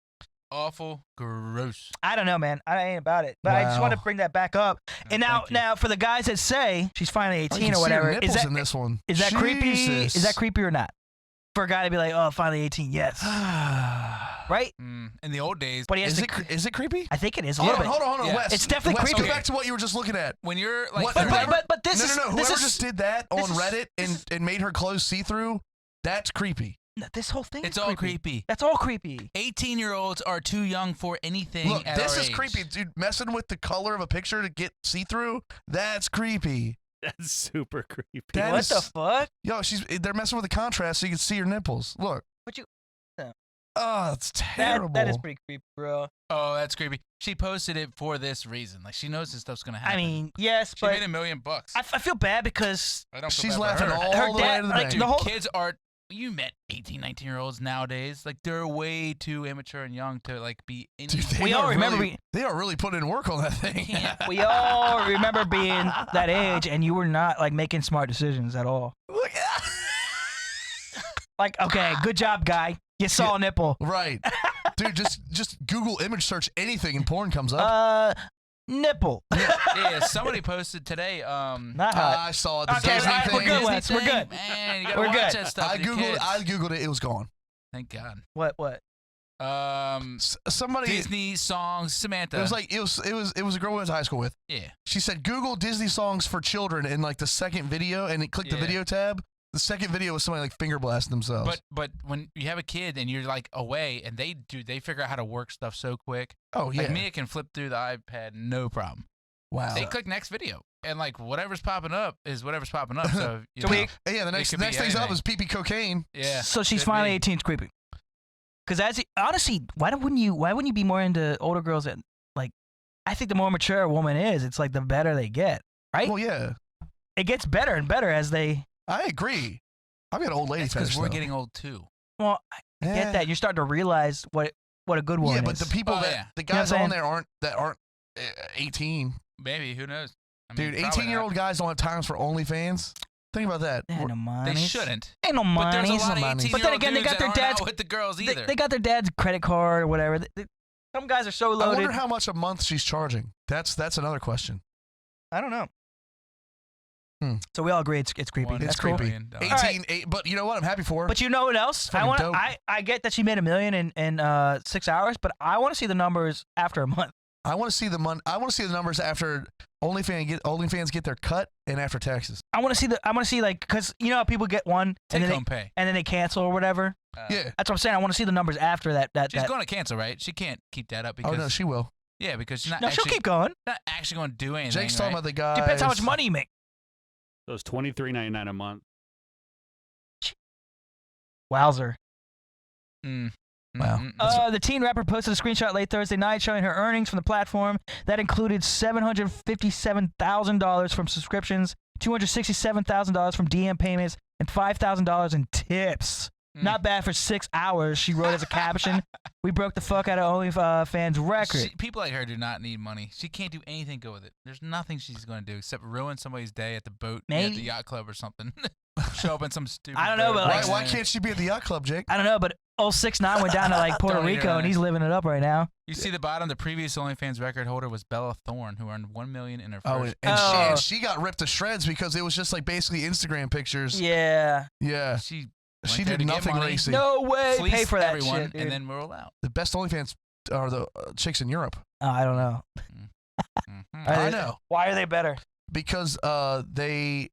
Awful. Gross. I don't know, man. I ain't about it. But I just Wow. want to bring that back up. And now, Thank you. now for the guys that say she's finally I 18 can or see her whatever, is nipples that in this one? is that creepy? Jesus. Is that creepy or not? For a guy to be like, oh, finally 18, yes, right? In the old days, But he has Is to. it creepy? I think it is a Hold little on, bit. hold on, Yeah. Wes. It's definitely Wes, creepy. Go back to what you were just looking at. when you're like, What- But whoever- this is no. this Whoever is just did that on this is- Reddit this and made her clothes see through, that's creepy. this whole thing. it's is all creepy. That's all creepy. 18-year-olds are too young for anything. Look, at this our is age. creepy, dude. Messing with the color of a picture to get see through, that's creepy. that's super creepy. That What is- the fuck? Yo, they're messing with the contrast so you can see her nipples. Look. What you? Oh, it's terrible. That is pretty creepy, bro. Oh, that's creepy. She posted it for this reason. Like, she knows this stuff's gonna happen. I mean, yes, she but made $1 million. I feel bad because I don't feel She's bad for laughing her. all Her the way dad- to the like, bank. Dude, the whole- kids are you met 18, 19-year-olds nowadays. Like they're way too immature and young to like be. Dude, We all remember they are really putting in work on that thing. we all remember being that age, and you were not like making smart decisions at all. Look at Like, okay, good job, guy. You saw a nipple. Right. Dude, just Google image search anything and porn comes up. Nipple. Yeah, somebody posted today. Not hot. I saw it. The Okay, Disney all right, thing. we're good, Disney Wes, we're thing, good. Man, you gotta We're watch good. that stuff. I with your googled kids. it. It was gone. Thank God. What? Somebody. Disney songs, Samantha. It was like it was a girl we went to high school with. yeah. She said Google Disney songs for children in like the second video, and it clicked the Yeah. video tab. The second video was somebody like finger blasting themselves. But when you have a kid and you're like away and they figure out how to work stuff so quick. oh yeah, Like Mia can flip through the iPad no problem. wow. They click next video and like whatever's popping up is whatever's popping up. So you So know, we- Yeah, the next could be thing's up anything. is pee cocaine. yeah. So she's could finally be. 18, creepy. Because honestly, why wouldn't you be more into older girls that like? I think the more mature a woman is, it's like the better they get, right? Well, yeah, It gets better and better as they. I agree. I've got an old lady That's fetish. because we're though. getting old too. Well, I get that. You're starting to realize what a good woman Yeah, but is. the people Oh, that yeah. the You know what guys I'm on saying? there aren't 18. Maybe who knows? I mean, Dude, probably 18-year-old guys don't have times for OnlyFans. Think about that. They ain't no not. money. They shouldn't. Ain't no But there's a money. lot of money. 18-year-old But then again, they dudes got that their aren't dad's- out with the girls either. They got their dad's credit card or whatever. Some guys are so I loaded. wonder how much a month she's charging. That's another question. I don't know. Hmm. So we all agree it's creepy. One That's It's cool. creepy. million 18, dollars. but you know what? I'm happy for her. But you know what else? Fucking dope. I get that she made $1 million in 6 hours, but I want to see the numbers after a month. I want to see the numbers after OnlyFans get their cut and after taxes. I want to see like because you know how people get one Take and home pay. then they cancel or whatever. Yeah. That's what I'm saying. I want to see the numbers after that. She's going to cancel, right? She can't keep that up because Oh no, she will. yeah, because she's not No, she'll actually keep going. not actually going to do anything. Jake's talking right? about the guy. Depends how much money you make. So it's $23.99 a month. Wowzer. Mm. Wow. Mm-mm. The teen rapper posted a screenshot late Thursday night showing her earnings from the platform. That included $757,000 from subscriptions, $267,000 from DM payments, and $5,000 in tips. Mm. Not bad for 6 hours, she wrote as a caption. We broke the fuck out of OnlyFans record. People like her do not need money. She can't do anything good with it. There's nothing she's going to do except ruin somebody's day at the boat, at Maybe. the yacht club or something. Show up in some stupid. I don't know, boat. but, like- Why can't she be at the yacht club, Jake? I don't know, but 6ix9ine went down to like Puerto Don't need her Rico on and it. he's living it up right now. You see the bottom. The previous OnlyFans record holder was Bella Thorne, who earned $1 million in her Oh, first. and she got ripped to shreds because it was just like basically Instagram pictures. Yeah. Yeah. She She went there did to get nothing money, racy. No way. Pay fleeced for that everyone, shit, dude. and then roll out. The best OnlyFans are the chicks in Europe. Oh, I don't know. Mhm. I know. Why are they better? Because they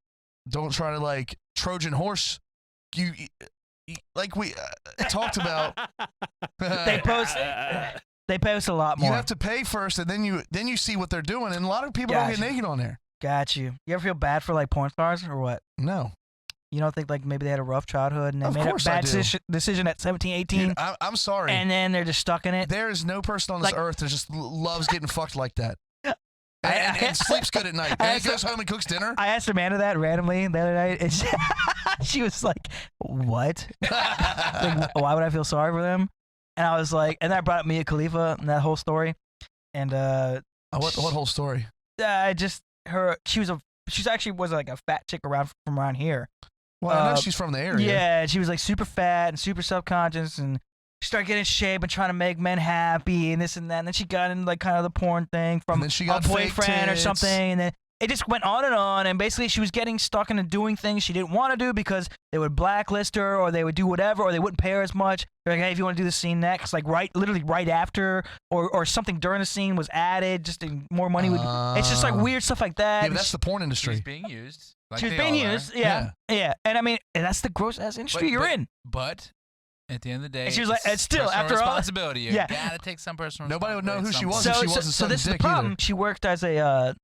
don't try to like Trojan horse you like we talked about. They post a lot You more. have to pay first, and then you see what they're doing, and a lot of people don't Gotcha. get naked on there. Got you. You ever feel bad for like porn stars or what? No, You don't think like maybe they had a rough childhood and they Of made a course I bad do. decision at 17, 18 dude, I'm sorry. and then they're just stuck in it? There is no person on this Like- earth that just loves getting fucked like that. I- And sleeps good at night. I And asked- goes home and cooks dinner. I asked Amanda that randomly the other night and she was like, what? Like, why would I feel sorry for them? And I was like, and then I brought up Mia Khalifa and that whole story. And What whole story? she's actually was like a fat chick from around here. Well, I know Uh, she's from the area. Yeah, and she was like super fat and super self-conscious and she started getting in shape and trying to make men happy and this and that. And then she got in like kind of the porn thing from And then she got a fake boyfriend or tits. something. And then it just went on. And basically she was getting stuck into doing things she didn't want to do because they would blacklist her or they would do whatever or they wouldn't pay her as much. They're like, hey, if you want to do the scene next, like literally right after or something during the scene was added, just to, more money would. It's just like weird stuff like that. Yeah, And but that's the porn She's industry. being used. Like she was they being all are. used. Yeah. And I mean, and that's the gross ass industry you're in. But at the end of the day, And she was like, it's and still, personal after all- responsibility. You Yeah. gotta take some personal. Nobody would know who she responsibility was at if some she So wasn't this is sucking the dick either. problem. She worked as a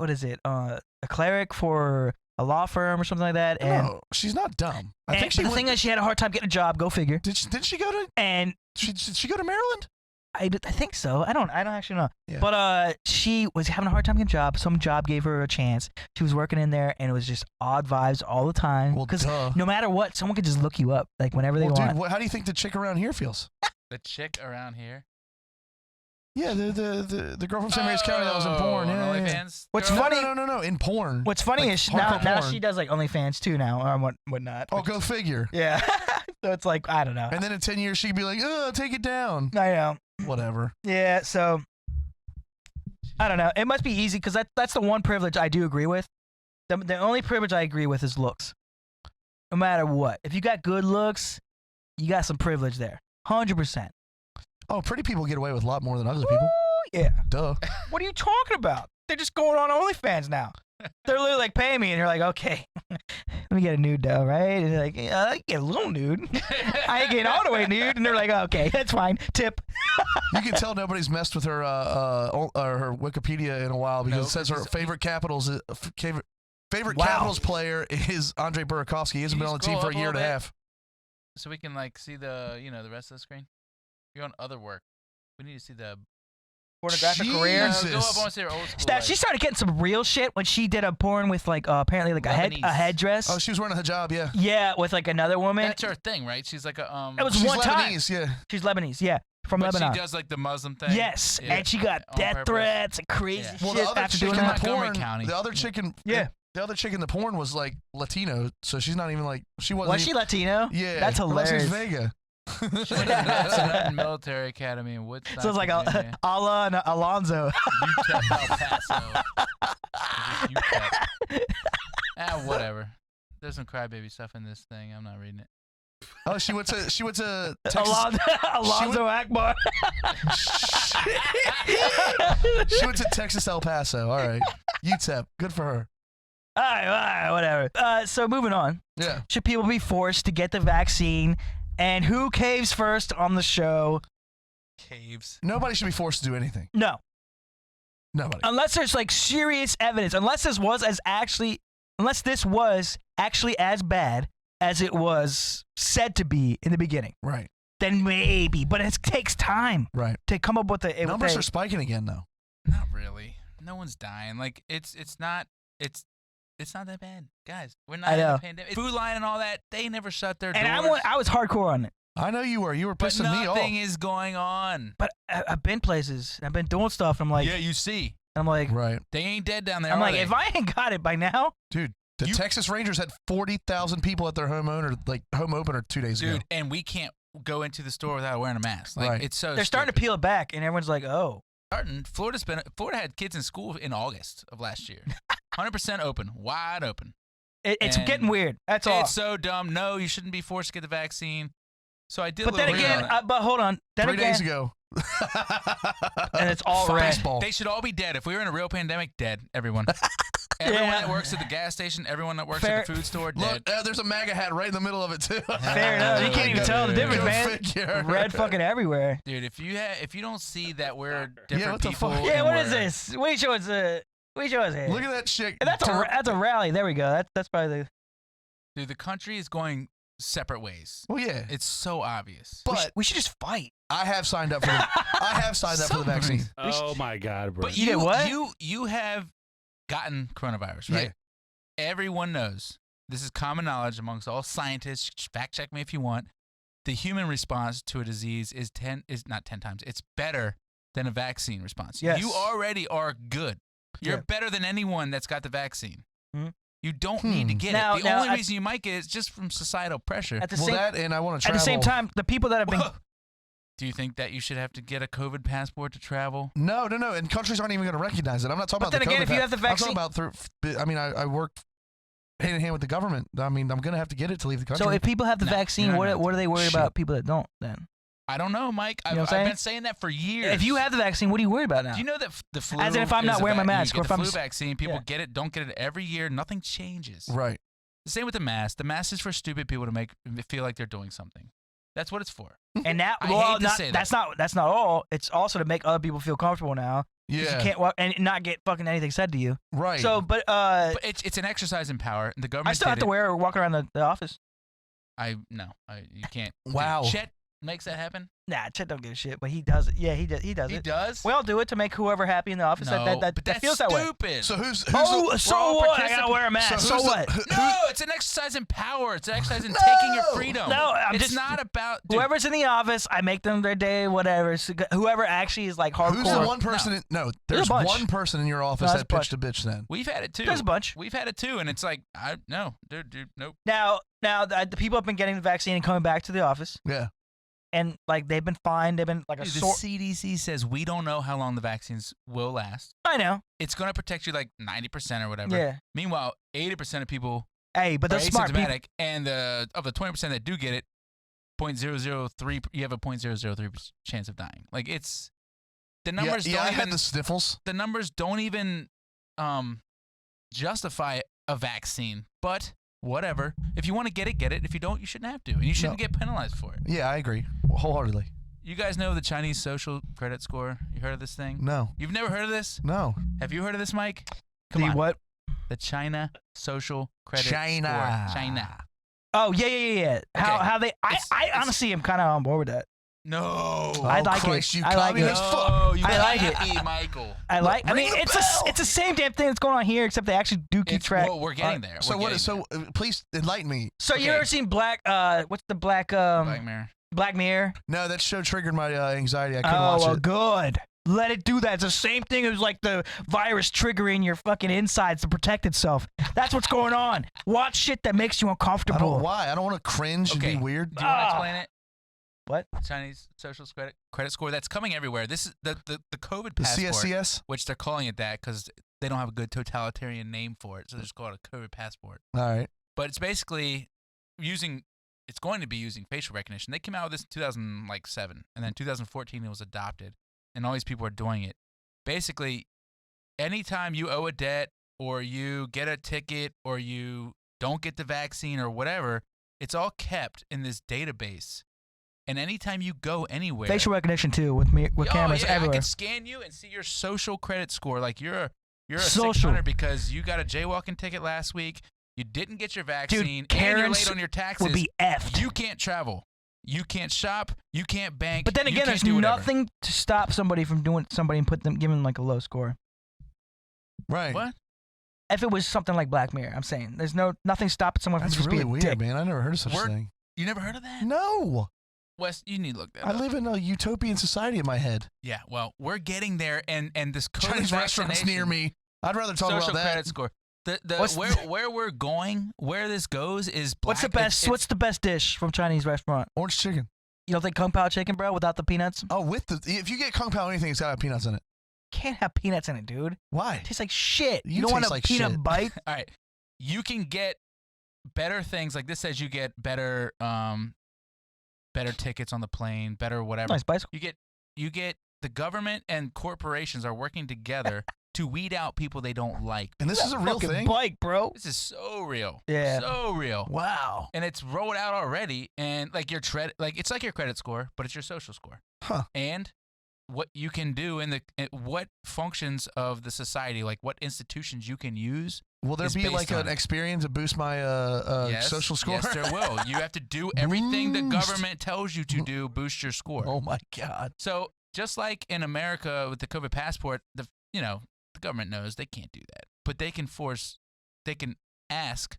a cleric for a law firm or something like that. And, No, she's not dumb. I and think she the went, thing is, she had a hard time getting a job. Go figure. did she go to And did she go to Maryland? I think so. I don't actually know. Yeah. But she was having a hard time getting a job. Some job gave her a chance. She was working in there, and it was just odd vibes all the time. Well, because duh. no matter what, someone could just look you up like whenever they Well, want. dude, how do you think the chick around here feels? The chick around here. Yeah, the girl from St. Mary's County that was in porn. Yeah, yeah. OnlyFans. What's girl? funny- No, in porn. What's funny Like is hardcore now porn. she does like OnlyFans too now, or whatnot. Oh, go figure. Yeah. So it's like I don't know. And then in 10 years, she'd be like, "Oh, take it down." I know. Whatever. Yeah. So I don't know. It must be easy because that's the one privilege I do agree with. The only privilege I agree with is looks. No matter what, if you got good looks, you got some privilege there. 100%. Oh, pretty people get away with a lot more than ugly people. Yeah. Duh. What are you talking about? They're just going on OnlyFans now. They're literally like paying me, and you're like, okay, let me get a nude though, right? And they're like, yeah, I can get a little nude. I ain't getting all the way nude, and they're like, okay, that's fine. Tip. You can tell nobody's messed with her her Wikipedia in a while because No, it says her because favorite Capitals favorite Wow. Capitals player is Andre Burakovsky. He hasn't Can been you on the team scroll for a up a year and a little bit? half. So we can like see the the rest of the screen. You're on other work. We need to see the. Pornographic career. Jesus. Go up. I want to see her old school. Now, life. she started getting some real shit when she did a porn with like apparently like a Lebanese. headdress. Oh, she was wearing a hijab, yeah. Yeah, with like another woman. That's her thing, right? She's like a It was She's one time. Lebanese, yeah. She's Lebanese, yeah, from But Lebanon. she does like the Muslim thing. Yes, Yeah. and she got On death purpose. threats and crazy Yeah. Well, shit the other after chick doing in that. the Montgomery porn, County. the other chick in Yeah. the other chick in the porn was like Latino, so she's not even like she wasn't. Was she Latino? Yeah, That's her last name's hilarious. Vega. She went to the Nelson Military Academy in Woodstock. So it's like Virginia. Allah and Alonzo. UTEP El Paso. Is this UTEP? Whatever. There's some crybaby stuff in this thing. I'm not reading it. Oh, she went to Texas. Alonzo Akbar. She went to Texas El Paso. All right, UTEP. Good for her. All right, whatever. So moving on. Yeah. Should people be forced to get the vaccine? And who caves first on the show? Caves. Nobody should be forced to do anything. No. Nobody. Unless there's like serious evidence. Unless this was actually as bad as it was said to be in the beginning. Right. Then maybe. But it takes time Right. to come up with a Numbers are spiking again, though. Not really. No one's dying. Like it's not that bad, guys. We're not I in know. a pandemic. Food line and all that. They never shut their And doors. I was hardcore on it. I know you were. You were but pissing me off. nothing is going on. But I've been places. I've been doing stuff. I'm like, yeah, you see, I'm like, Right. they ain't dead down there. I'm are like, they? if I ain't got it by now, Dude, the Texas Rangers had 40,000 people at their home opener 2 days ago. dude, and we can't go into the store without wearing a mask. Like Right. it's so. they're starting to peel it back, and everyone's like, oh. Florida had kids in school in August of last year. 100% open, wide open. It's And getting weird. That's all. It's so dumb. No, you shouldn't be forced to get the vaccine. So I did. But a then little reading again, on it. but hold on. Then 3 again, days ago. and it's all red. Fastball. They should all be dead. If we were in a real pandemic, dead. Everyone. Everyone Yeah. that works at the gas station, everyone that works Fair- at the food store, dead. Look, there's a MAGA hat right in the middle of it, too. Fair enough. You can't even tell the difference, Go man. figure. Red fucking everywhere. Dude, if you don't see that we're what different the people. fuck? Yeah, and what is we're- this? What do you show us? What do you show us here? Look at that chick. And that's a rally. There we go. That's probably the. Dude, the country is going separate ways. Well, yeah. It's so obvious. But We should just fight. I have signed up for the vaccine. Oh my God, bro. But You did what? You have gotten coronavirus, right? Everyone knows. This is common knowledge amongst all scientists. Fact check me if you want. The human response to a disease is not 10 times. It's better than a vaccine response. Yes. You already are good. You're Yeah. better than anyone that's got the vaccine. Mhm. You don't need to get Now- it. The now, only at- reason you might get it is just from societal pressure. At the Well, same that and I want to at travel. the same time, the people that have been. Whoa. Do you think that you should have to get a COVID passport to travel? No. And countries aren't even going to recognize it. I'm not talking But about then the again, COVID if you have the I'm talking about I work hand in hand with the government. I mean, I'm going to have to get it to leave the country. So if people have the No, vaccine, you're what not. are they worried Shit. about? People that don't then. I don't know, Mike. You know I've what I'm been saying that for years. If you have the vaccine, what are you worried about now? Do you know that the flu? As in if I'm not is a wearing my you mask, get or if the I'm flu s- vaccine, people yeah. get it, don't get it every year. Nothing changes. Right. The same with the mask. The mask is for stupid people to make feel like they're doing something. That's what it's for. And that, I well, hate to say that's not all. It's also to make other people feel comfortable now. 'Cause Yeah. You can't walk and not get fucking anything said to you. Right. So, but But it's an exercise in power. And the government. I still have did to it. wear or walk around the office. You can't. Wow. Dude, Chet makes that happen? Nah, Chet don't give a shit, but he does it. Yeah, he does. He does He it. does. We all do it to make whoever happy in the office. No, that but that's feels that way. stupid. So who's Oh, the, so all what? I gotta wear a mask. So who's the- what? No, it's an exercise in power. It's an exercise in taking your freedom. No, I'm it's just not about dude, whoever's in the office. I make them their day, whatever. So whoever actually is like hardcore. Who's the one person? There's There's a bunch. one person in your office there's that a pitched a bitch. Then We've had it too. There's a bunch. We've had it too, and it's like, no, dude, nope. Now the people have been getting the vaccine and coming back to the office, yeah. and like they've been fine. They've been like a Dude, the sore. CDC says we don't know how long the vaccines will last. I know. It's going to protect you like 90% or whatever. Yeah. Meanwhile, 80% of people Hey, but are they're smart people. asymptomatic, and of the 20% that do get it, 0.003, you have a 0.003% chance of dying. Like it's the numbers. Yeah, don't I even, had the sniffles. The numbers don't even justify a vaccine. But whatever. If you want to get it, get it. If you don't, you shouldn't have to, and you shouldn't get penalized for it. Yeah, I agree wholeheartedly. You guys know the Chinese social credit score? You heard of this thing? No, You've never heard of this? no. Have you heard of this, Mike? Come The on. what? The China social credit China. score. China. Oh yeah. How they? I It's- honestly am kind of on board with that. No. I like it. Christ, You I like it. communist fuck. No, you I like it. can't be Michael. I like. I Ring mean, the it's bell. it's the same damn thing that's going on here, except they actually do keep track. Well, we're getting there. So We're what? getting So please enlighten me. So you okay. ever seen Black? What's the Black? there. Black Mirror. Black Mirror. No, that show triggered my anxiety. I couldn't Oh watch well, it. good. Let it do that. It's the same thing as like the virus triggering your fucking insides to protect itself. That's what's going on. Watch shit that makes you I uncomfortable. don't. Why? I don't want to cringe Okay. and be weird. Do you want to Ah. explain it? What? Chinese social credit score that's coming everywhere. This is the COVID The passport, CSCS. which they're calling it that because they don't have a good totalitarian name for it, so they just call it a COVID passport. All right. But it's basically it's going to be using facial recognition. They came out with this in 2007, and then 2014 it was adopted, and all these people are doing it. Basically, anytime you owe a debt or you get a ticket or you don't get the vaccine or whatever, it's all kept in this database. And anytime you go anywhere, Facial recognition too, with cameras I everywhere. can scan you and see your social credit score. Like you're a Social. 600 because you got a jaywalking ticket last week. You didn't get your vaccine, and you're Karens late on your taxes. Would be effed. You can't travel. You can't shop. You can't bank. But then you again, can't there's do whatever. nothing to stop somebody from doing somebody and giving them like a low score. Right. What? If it was something like Black Mirror, I'm saying there's nothing stopping someone from That's just really being a weird, dick. man. I never heard of such a Word- thing. You never heard of that? No. Wes, you need to look that I up. live in a utopian society in my head. Yeah, well, we're getting there, and this COVID Chinese restaurants vaccination, near me. I'd rather talk social about that. credit score. What's Where we're going, where this goes is black. What's the best? What's the best dish from Chinese restaurant? Orange chicken. You don't think Kung Pao chicken, bro, without the peanuts? Oh, if you get Kung Pao anything, it's got to have peanuts in it. Can't have peanuts in it, dude. Why? It tastes like shit. You You don't want taste a like peanut shit. bite? All right, you can get better things. Like this says, you get better tickets on the plane, better whatever. Nice bicycle. You get the government and corporations are working together to weed out people they don't like. And this is a real Fucking thing? bike, bro. This is so real. Yeah. So real. Wow. And it's rolled out already, and like it's like your credit score, but it's your social score. Huh. And what you can do what functions of the society, like what institutions you can use. Will there is be based like on an it. experience to boost my Yes, social score? Yes, there will. You have to do everything the Boost. government tells you to do, boost your score. Oh my God. So just like in America with the COVID passport, the government knows they can't do that, but they can ask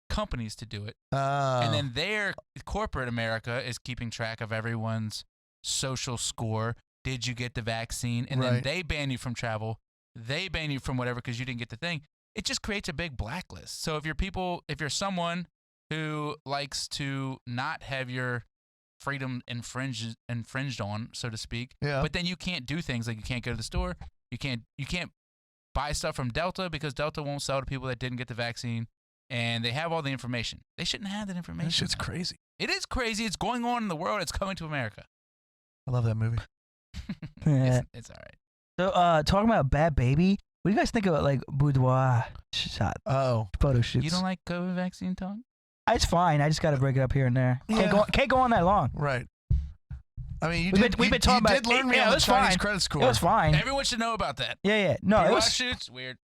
companies to do it, and then their corporate America is keeping track of everyone's social score. Did you get the vaccine? And then Right. they ban you from travel. They ban you from whatever because you didn't get the thing. It just creates a big blacklist. So if you're someone who likes to not have your freedom infringed on, so to speak, Yeah. but then you can't do things like you can't go to the store, you can't buy stuff from Delta because Delta won't sell to people that didn't get the vaccine, and they have all the information. They shouldn't have that information. That shit's crazy. It is crazy. It's going on in the world. It's coming to America. I love that movie. Yeah. It's all right. So, talking about Bad Baby, what do you guys think about like boudoir shot Oh. photo shoots? You don't like COVID vaccine talk? It's fine. I just got to break it up here and there. Yeah. Can't go on that long. Right. I mean, We've been talking you about did learn me yeah, on it the was Chinese fine. credit score. It was fine. Everyone should know about that. Yeah. No, it Boudoir was. shoots weird.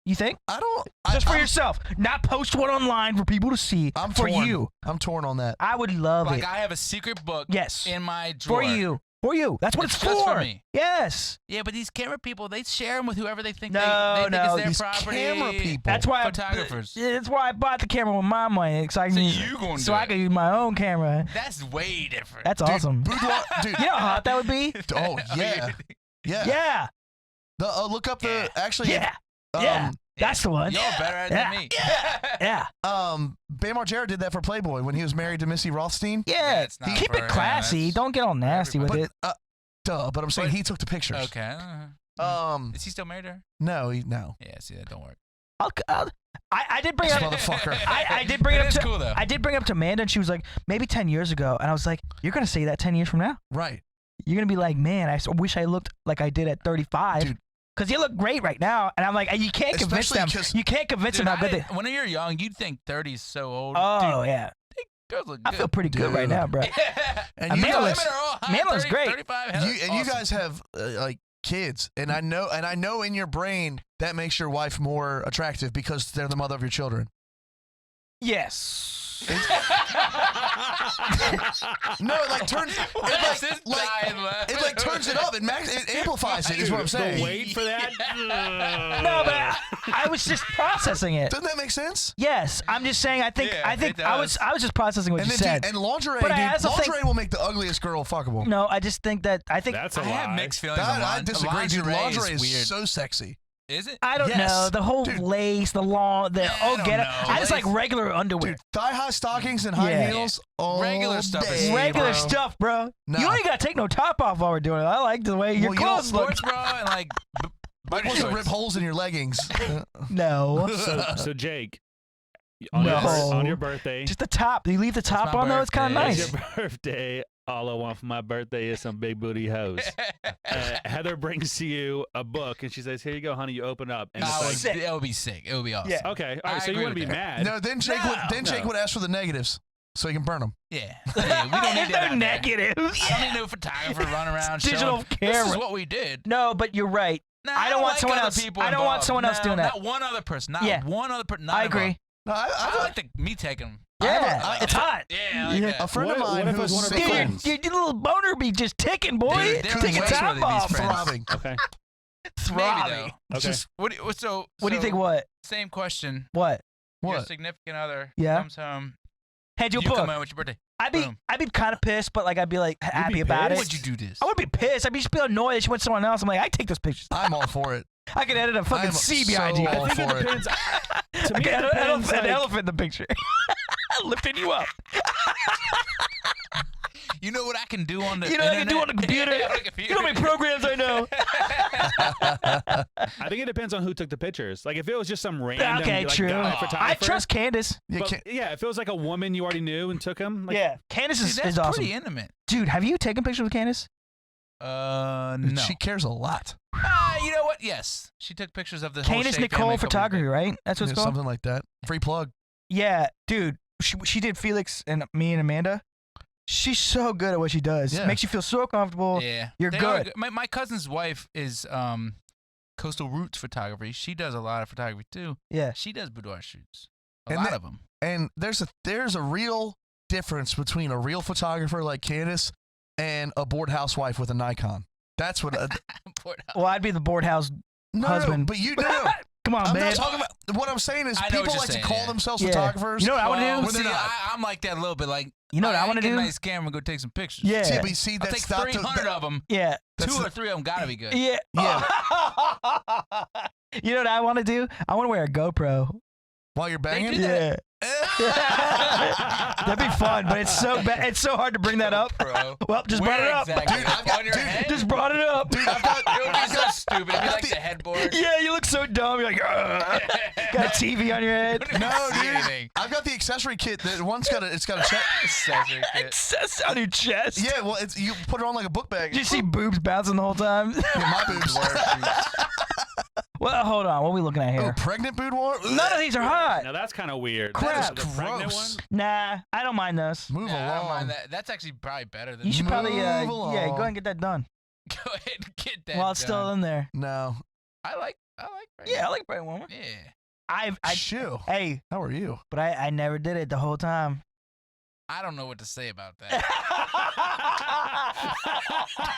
You think? I don't. Just for I'm- yourself, not post one online for people to see. I'm for torn. you. I'm torn on that. I would love Like it. I have a secret book Yes. in my drawer. For you. For you. That's what it's, It's just for me. Yes. Yeah, but these camera people, they share them with whoever they think No, they think no, is their these property. camera people. That's why Photographers. That's why I bought the camera with my money, so I can So use, you gonna so do I it. can use my own camera. That's way different. That's awesome. Boudoir, dude. You know how hot that would be? Oh yeah, yeah. Yeah. The look up the actually. Yeah. Um, Yeah. That's the one. Y'all better at it Yeah. than me. Yeah. Bam Margera did that for Playboy when he was married to Missy Rothstein. Yeah. That's not Keep for it him, classy. that's Don't get all nasty with But it. but I'm saying But- he took the pictures. Okay. Is he still married to her? No, no. Yeah, see, that don't work. I did bring This up. motherfucker. I did bring it It up is to. cool, though. I did bring it up to Amanda, and she was like, maybe 10 years ago, and I was like, you're gonna say that 10 years from now. Right. You're gonna be like, man, I wish I looked like I did at 35. Dude. Cause you look great right now, and I'm like, you can't convince Especially them. 'cause- You can't convince Dude, them how good they. when you're young, you'd think 30 is so old. Oh Dude, yeah, girls look I good. feel pretty good right Dude. now, bro. And Amanda you guys, looks- Women are all high, Amanda looks 30, great. 35, you awesome. guys have like kids, and I know in your brain that makes your wife more attractive because they're the mother of your children. Yes. No, it like turns. What is this It like, dying laugh? it like turns it up. It amplifies it. Is what I'm The saying. wait for that. No, but I was just processing it. Doesn't that make sense? Yes, I'm just saying. I think Yeah, it I was just processing what And you then, said. dude, and lingerie, But dude, I also think- lingerie will make the ugliest girl fuckable. No, I just think that I That's a I lie. have mixed feelings on I disagree, dude. lingerie. Lingerie is is weird. so sexy. Is it? I don't Yes. know the whole Dude. lace, the long, the I don't get it. know. I just like Lace- regular underwear. Dude, thigh-high stockings and high Yeah. heels. All Regular stuff is day, Regular bro. stuff, bro. Nah. You ain't gotta take no top off while we're doing it. I like the way your Well, you don't clothes look. Sports bra and like Like, booty what's to shorts. rip holes in your leggings? No, So Jake, on, No. on your birthday, just the top. You leave the top my on though. It's kind of birthday. nice. it's your birthday. All I want for my birthday is some big booty hoes. Heather brings to you a book and she says, "Here you go, honey. You open up." And That it's like, would be sick. It would be awesome. Yeah. okay, all I right. So you agree wouldn't be with that. mad? No, then Jake No. would ask for the negatives so he can burn them. Yeah. Yeah, we don't need that. They're out there. negatives. I don't need no photographer running around Digital showing, camera. This is what we did. No, but you're right. Nah, I don't want like someone other else- people I don't want involved. someone else No, doing that. Not one other person. Not Yeah. one other person. I agree. No, I like me taking them. Yeah, it's hot. Yeah, I like Yeah. that. a friend What- of mine what if it who's was one of her single, friends? Dude, your little boner be just ticking, boy. Dude, they're Ticking way top worthy, these off. friends. throbbing. Okay. Maybe Throbbing. though. Okay. Just What do you think? What? Same question. What? Your what? significant other Yeah. comes home. Had you You book? come home with your birthday. I'd Boom. be kind of pissed, but like I'd be like happy be about pissed? it. Would you do this? I would be pissed. I'd be just be annoyed that she went to someone else. I'm like, I take those pictures. I'm all for it. I could edit a fucking I'm C so behind you. all I think for it it. depends. To I me, could it add depends. an Like, elephant in the picture. Lifting you up. You know what I can do on the You know what I can do on the internet? computer? Yeah, on the computer. You know how many programs I know? I think it depends on who took the pictures. Like if it was just some random Okay, like, true. guy photographer. I trust Candace. You But, can't, yeah, if it was like a woman you already knew and took him. Like, Yeah, Candace See, is that's awesome. pretty intimate. Dude, have you taken pictures with Candace? No. She cares a lot. You know what? Yes. She took pictures of the whole Candace Shea Nicole family a couple Photography, of right? That's what Yeah, it's called? something like that. Free plug. Yeah, dude. She did Felix and me and Amanda. She's so good at what she does. Yeah. Makes you feel so comfortable. Yeah. You're They are good. My cousin's wife is Coastal Roots Photography. She does a lot of photography too. Yeah. She does boudoir shoots. A And lot that- of them. And there's a real difference between a real photographer like Candace and a bored housewife with a Nikon. That's what. Well, I'd be the board house No, husband. but you know. Come on, I'm man. not talking about. What I'm saying is I know people what you're like saying, to call yeah. themselves Yeah. photographers. You know what I want to do? Well, See, they're not. I'm like that a little bit. Like, You know what I want want to Get do? a nice camera and go take some pictures. Yeah. See, but see, I'll that's take not the- 300 of them. Yeah. That's 2 the- or 3 of them gotta be good. Yeah. Yeah. You know what I want to do? I want to wear a GoPro. While you're do banging. Yeah. That'd be fun, but it's so it's so hard to bring that up. Bro. Well, just brought it Where up. exactly? Dude, I've got- On your dude, head? Just brought it up. Dude, I've got. It would be so stupid. It'd be got like the- the headboard. Yeah, you look so dumb. You're like, "Ugh." Got a TV on your head. Couldn't No, see dude. anything. I've got the accessory kit that one's got a. It's got a check. Accessory kit. Access on your chest. Yeah, well, it's you put it on like a book bag. Did you see boobs bouncing the whole time? Yeah, my boobs. Well, hold on. What are we looking at Oh, here? pregnant boudoir. None of these are hot. Now that's kind of weird. Crap. The pregnant Gross. one? Nah, I don't mind those. Move Nah, I don't along. mind that. That's actually probably better than You should probably, Move yeah, along. go ahead and get that done Go ahead and get that while it's still done. in there. No. I like I like pregnant. Yeah, I like pregnant woman. Yeah. Shoo. Hey, How are you? but I never did it the whole time. I don't know what to say about that.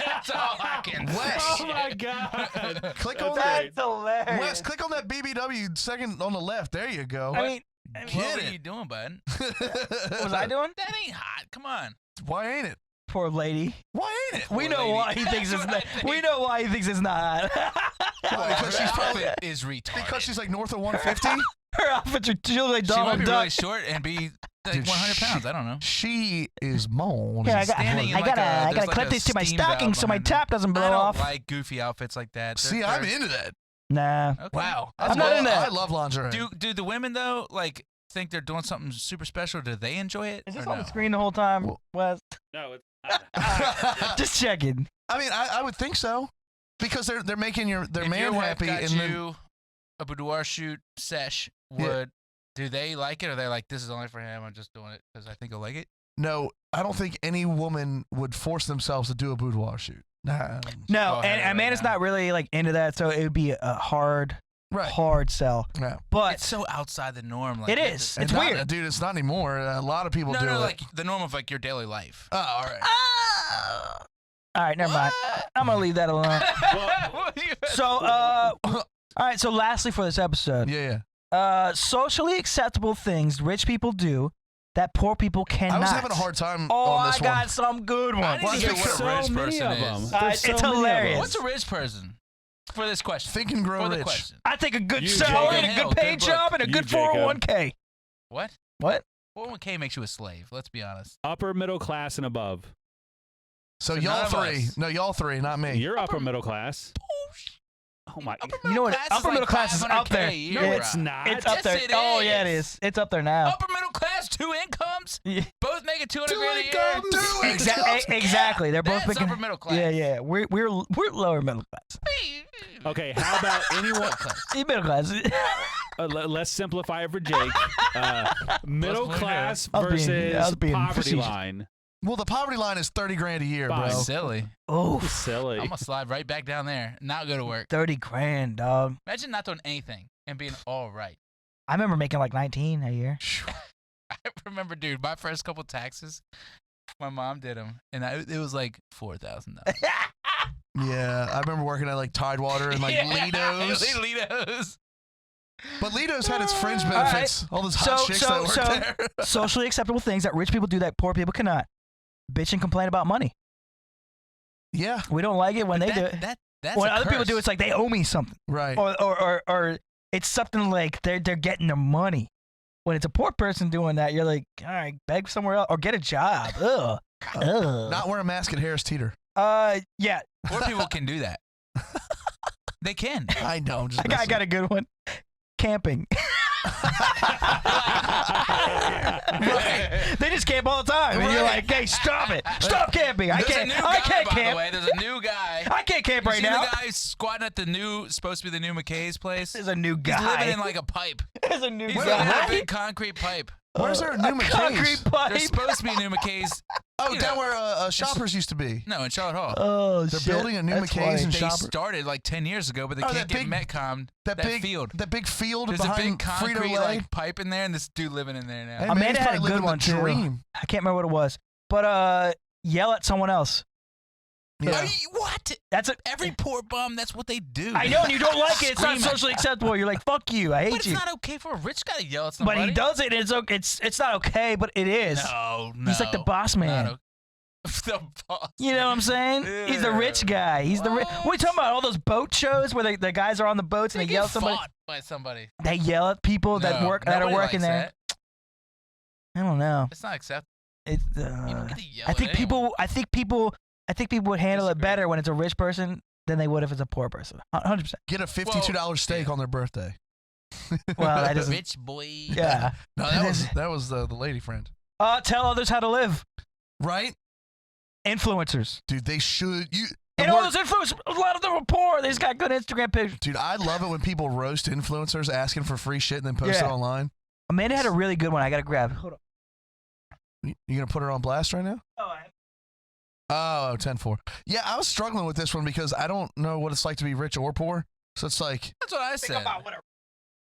That's all I can say. Oh my god! Click on That's that. hilarious. Wes, click on that BBW second on the left. There you go. I mean, What Get are it. you doing, bud? what was I doing? That ain't hot. Come on. Why ain't it? Poor lady. Why ain't it? We Poor know lady. why he thinks it's That's what not. I think. We know why he thinks it's not. Well, because she's probably is retarded. because she's like north of 150. Her outfits are too like she might Donald be Duck. really short and be like Dude, 100 pounds. I don't know. She is mold. Yeah, standing in I like a- gotta there's like clip a these to my steam stocking valve so my behind tap doesn't blow I don't off. like goofy outfits like that. See, They're- I'm into that. Nah. Okay. Wow. I'm not into that. I love lingerie. Do the women though like think they're doing something super special? Do they enjoy it? Is this or on no? the screen the whole time, Well- Wes? No, it's Just checking. I mean, I would think so because they're making their If man your wife happy got and then you a boudoir shoot sesh, do they like it or they like this is only for him? I'm just doing it because I think he'll like it. no, I don't think any woman would force themselves to do a boudoir shoot. Nah. No, Go ahead and Amanda's right now. not really like into that, so it would be a hard sell. Yeah. But It's so outside the norm. Like it you have is. to- It's And not- weird. dude. It's not anymore. A lot of people No, do no, it. like the norm of like your daily life. Oh, all right. all right, never mind. I'm gonna leave that alone. So, all right. So, lastly, for this episode, Yeah. socially acceptable things rich people do that poor people cannot. I was having a hard time Oh, on I this got one. some good I ones. need to hear what a so rich many person of them. is. There's so it's many of hilarious. them. What's a rich person? For this question. Think and grow For the rich. question. I think a good You, salary Jacob. and a Hell, good paid good book. job and a You, good Jacob. 401k. What? What? 401k makes you a slave. Let's be honest. Upper middle class and above. So So y'all none of three. us. No, y'all three, not me. You're upper middle class. Oh my! You know what? Upper middle class is up there. $500K a year, No, bro. it's not. It's up Yes, there. it Oh, yeah, it is. is. It's up there now. Upper middle class, 2 incomes, Yeah. both making 200 Two grand a year. incomes. Two incomes. Exactly. They're both That's making. upper middle class. Yeah, yeah. We're lower middle class. Okay, how about anyone? Middle class. Let's simplify it for Jake. Middle Let's class I was versus being poverty facetious. line. Well, the poverty line is 30 grand a year, Fine. bro. Silly. Oh, Silly. I'm gonna slide right back down there. Not go to work. 30 grand, dog. Imagine not doing anything and being all right. I remember making like 19 a year. I remember, dude, my first couple taxes, my mom did them, and it was like $4,000. Yeah, I remember working at like Tidewater and like Lido's. Lido's. But Lido's had its fringe right. benefits. All those hot chicks that work there. Socially acceptable things that rich people do that poor people cannot. Bitch and complain about money. Yeah, We don't like it when they do it. That's When a other people curse. do it, it's like they owe me something. right. Or it's something like they're getting their money. When it's a poor person doing that, you're like, all right, beg somewhere else or get a job. Ugh. Ugh. Not wear a mask at Harris Teeter. Yeah. Poor people can do that. They can. I know. I'm just I got a good one. Camping. They just camp all the time, and you're like, "Hey, stop it! Stop camping! I There's a can't! new I guy, can't by the camp! way. There's a new guy. I can't camp You right see now." the guy squatting at the new, supposed to be the new McKay's place? There's a new He's living guy. in like a pipe. There's a new He's living in a guy. big concrete pipe. Where's there a new McKay's? concrete pipe? There's supposed to be a new McKay's. Oh, you down know. where Shoppers used to be. No, in Charlotte Hall. Oh, They're shit. building a new That's McKay's funny. in They Shopper. started like 10 years ago, but they Oh, can't that get big- Metcom. That big field. That big field There's a behind big concrete Frito-Lay. like pipe in there, and this dude living in there now. Hey, Amanda man, he's had a probably good living one, the too. dream. I can't remember what it was, but yell at someone else. Yeah. Are you- what? That's a. Every poor bum, that's what they do. I know, and you don't like it. It's not Scream at- socially acceptable. You're like, "Fuck you! I But hate it's you." not okay for a rich guy to yell at But somebody. he does it. And it's not okay, but it is. No. He's like the boss man. Not the boss. You know what I'm saying? He's the rich guy. He's the rich. What are you talking about? All those boat shows where the guys are on the boats and They they yell get at somebody. fought by somebody. They yell at people that No, work that are nobody working likes there. that. I don't know. It's not acceptable. It's. You don't get to yell I think at anyone. people. I think people would handle it Disagree. better when it's a rich person than they would if it's a poor person. 100%. Get a $52 steak yeah. on their birthday. Well, that doesn't. Rich boy. Yeah. No, that was the lady friend. Tell others how to live. Right? Influencers. Dude, they should. And all those influencers, a lot of them are poor. They just got good Instagram pictures. Dude, I love it when people roast influencers asking for free shit and then post it Yeah. online. Amanda had a really good one. I got to grab. Hold on. You going to put her on blast right now? Oh, 10-4. Yeah, I was struggling with this one because I don't know what it's like to be rich or poor. So it's like, That's what I said.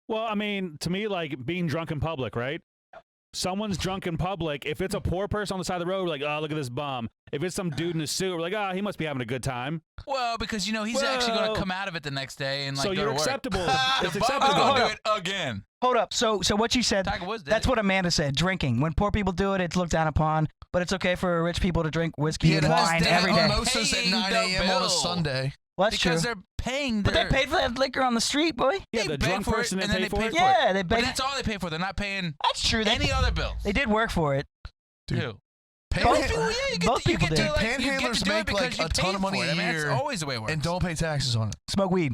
Well, I mean, to me, like being drunk in public, right? Someone's drunk in public. If it's a poor person on the side of the road, we're like, oh, look at this bum. If it's some dude in a suit, we're like, oh, he must be having a good time. Well, because you know he's actually going to come out of it the next day and like so go you're to work. acceptable. It's The bum's acceptable. going to do it again. Hold up. So what you said, Tiger Woods did that's it. what Amanda said. Drinking. When poor people do it, it's looked down upon. But it's okay for rich people to drink whiskey and because wine they every are day. mimosas at paying 9 the a.m. on a bill. Sunday. Well, that's Because true. they're paying But their... they paid for that liquor on the street, boy. Yeah, They the pay drunk for it, person and they then pay they for pay it. for Yeah, they But paid. that's all they pay for. They're not paying That's true. They any other bills. They did work for it. Dude. Who? Both- Well, yeah, you get both to, you people get to, did. like, you get to Panhandlers do it make because like you a ton paid of money for it. a I mean, year that's always the way it works. and don't pay taxes on it. Smoke weed.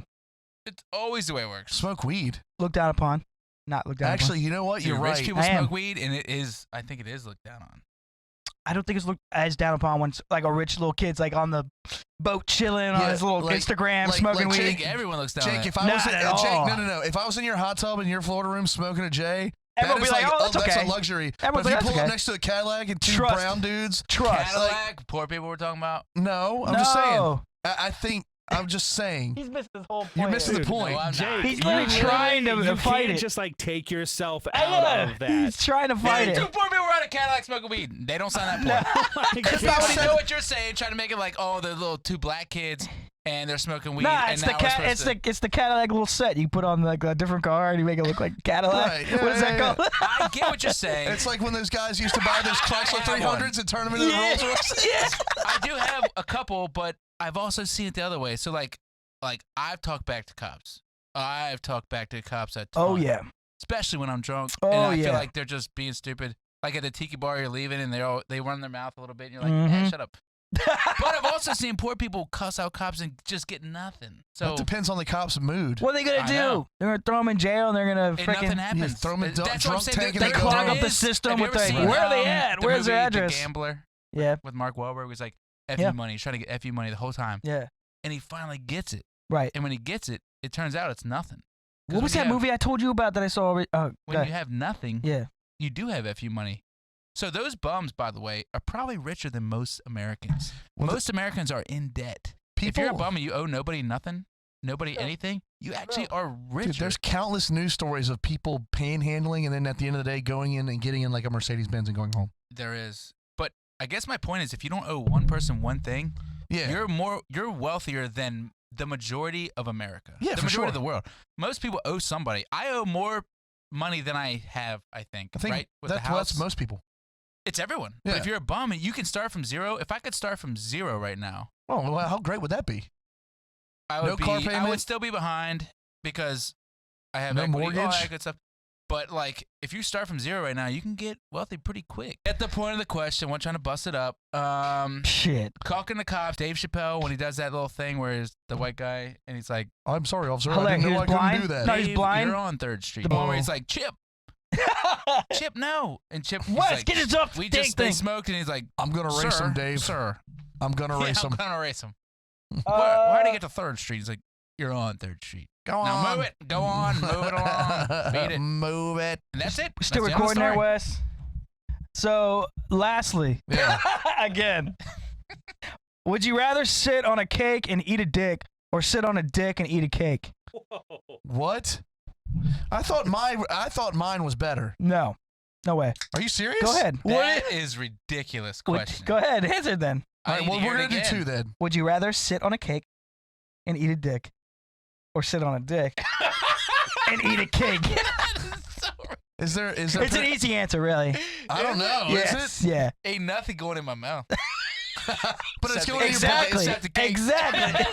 It's always the way it works. Smoke weed. Looked down upon. Not looked down Actually, you know what? Dude, You're rich right. people I am. smoke weed, and it is. I think it is looked down on. upon. I don't think it's looked as down upon when like a rich little kid's like on the boat chilling on Yeah, his little like- Instagram like- smoking like weed. Jake, everyone looks down on Jake, it. if I was Not in, at Jake, all. no. If I was in your hot tub in your Florida room smoking a J, Everyone that would is be like, "Oh, that's that's okay." a luxury. Everyone's But if like, you "That's pull up okay." next to a Cadillac and two Trust. brown dudes, Trust. Cadillac, poor people we're talking about. no, I'm just saying. I think I'm just saying. He's missing his whole point. You're missing the Dude, point. No, I'm Jake, not. He's literally trying to you fight can't it. just like take yourself I out know. of that. He's trying to fight Two it. poor people ride a Cadillac smoking weed. They don't sign that poor. Like, I know what you're saying, trying to make it like, oh, they're little two black kids and they're smoking weed. Nah, and it's now the we're cat. supposed It's to- the it's the Cadillac little set you put on like a different car and you make it look like Cadillac. Right, yeah, What is that yeah, called? I get what you're saying. It's like when those guys used to buy those Chrysler I have one. 300s and turn them into the Rolls Royces. Yes. I do have a couple, but I've also seen it the other way. So like I've talked back to cops. I've talked back to cops at Oh times, yeah. especially when I'm drunk. Oh, and I yeah. feel like they're just being stupid. Like at the tiki bar, you're leaving and they run their mouth a little bit, and you're like, Mhm. shut up. But I've also seen poor people cuss out cops and just get nothing. So That depends on the cop's mood. What are they gonna I do? know. They're gonna throw him in jail and they're gonna and freaking. nothing happens. Yeah, throw 'em in That's what I'm drunk saying. tank and There- they there clog up the is- system have you with ever the- seen, where are they at? the Where's their movie address? The Gambler Yeah. with Mark Wahlberg was like, F Yeah. you money. He's trying to get F you money the whole time. Yeah. And he finally gets it. Right. And when he gets it, it turns out it's nothing. 'Cause What was when that you have- movie I told you about that I saw? When God. you have nothing, Yeah. you do have FU money. So those bums, by the way, are probably richer than most Americans. Well, most Americans are in debt. If you're a bum and you owe nobody nothing, nobody anything, you actually are richer. Dude, there's countless news stories of people panhandling and then at the end of the day going in and getting in like a Mercedes Benz and going home. There is. But I guess my point is if you don't owe one person one thing, Yeah. you're wealthier than the majority of America. Yeah, the for majority sure. of the world. Most people owe somebody. I owe more money than I have, I think. I think right? With the that's house. most people. It's everyone. Yeah. But if you're a bum, you can start from zero. If I could start from zero right now, Oh, well, how great would that be? I No would car I payment? would still be behind because I have No equity, all mortgage? that good stuff. But like, if you start from zero right now, you can get wealthy pretty quick. At the point of the question, one trying to bust it up. Shit. Talking to cops, Dave Chappelle, when he does that little thing where he's the white guy and he's like, I'm sorry, officer. I Hilarious. didn't know He I was couldn't blind? do that. No, he's Dave, blind? You're on 3rd Street. The The one where ball. he's like, Chip, no. And Chip, he's What? like, Get his off we the just they thing. smoked and he's like, I'm going to race sir, him, Dave. Sir. I'm going to race I'm him. going to race him. Why did he get to 3rd Street? He's like, you're on 3rd Street. Go on. Now move it. Go on. Move it along. Beat it. Move it. And that's it. We're still That's the end of the recording there, story. Wes. So, lastly, Yeah. again, would you rather sit on a cake and eat a dick, or sit on a dick and eat a cake? What? I thought mine was better. No, no way. Are you serious? Go ahead. That is ridiculous question. Go ahead, answer then. All I right, need well, to we're hear going it to do again. 2 then. Would you rather sit on a cake and eat a dick, or sit on a dick and eat a cake? Is there It's an easy answer, really. I don't know. Yes. Is it? Yeah. Ain't nothing going in my mouth. But it's Except going the- in your Exactly. butt. Except the cake. Exactly.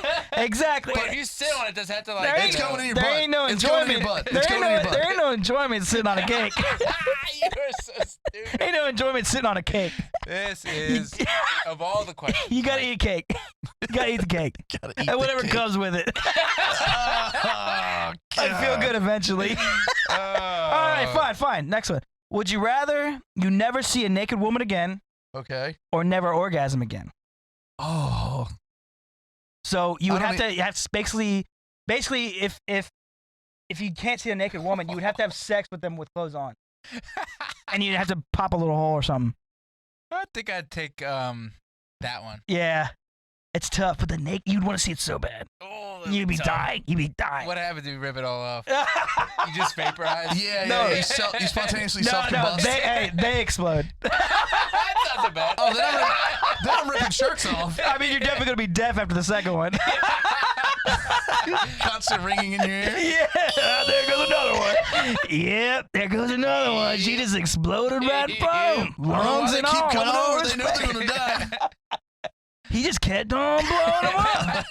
Exactly. But if you sit on it, does it have to like? There It's ain't, going in your there butt. ain't no It's going in enjoyment. your butt. There It's ain't going in your no, butt. there ain't no enjoyment sitting on a cake. You're so stupid. Ain't no enjoyment sitting on a cake. This is of all the questions. You gotta eat cake. You gotta eat the cake. Gotta eat And the whatever cake. comes with it. Oh, I feel good eventually. All right, fine. Next one. Would you rather you never see a naked woman again, Okay. or never orgasm again? Oh. So you would I have don't to have basically if you can't see a naked woman, you would have to have sex with them with clothes on, and you'd have to pop a little hole or something. I think I'd take that one. Yeah, it's tough, but the naked you'd want to see it so bad. Oh, You be dying. You be dying. What happened to rip it all off? You just vaporize? Yeah, No. you spontaneously No, self-combust. they explode. That's not so bad. Oh, then I'm ripping shirts off. I mean, you're definitely gonna be deaf after the second one. Constant ringing in your ear. Yeah, there goes another one. Yep, there goes another one. She just exploded right boom. Lungs They and keep all. coming with all over. They know they're respect. gonna die. He just kept on blowing them up.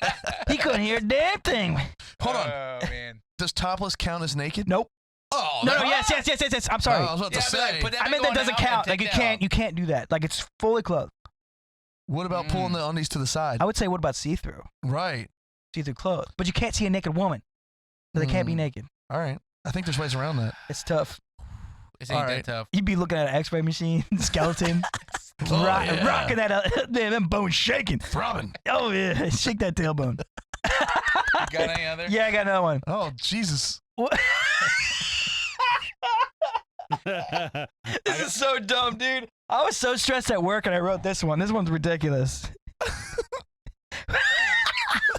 He couldn't hear a damn thing. Hold on. Oh, man. Does topless count as naked? Nope. Oh, No, that- no, yes. I'm sorry. I was about to Yeah, say. but I meant that doesn't count. Like you can't do that. Like it's fully clothed. What about pulling the undies to the side? I would say, what about see-through? Right. See-through clothes. But you can't see a naked woman. But they can't be naked. All right. I think there's ways around that. It's tough. It ain't All that right. tough. You'd be looking at an X-ray machine, skeleton, Oh, yeah. rocking that. Damn, them bones shaking. Throbbing. Oh yeah, shake that tailbone. You got any other? Yeah, I got another one. Oh, Jesus. What? This is so dumb, dude. I was so stressed at work and I wrote this one. This one's ridiculous.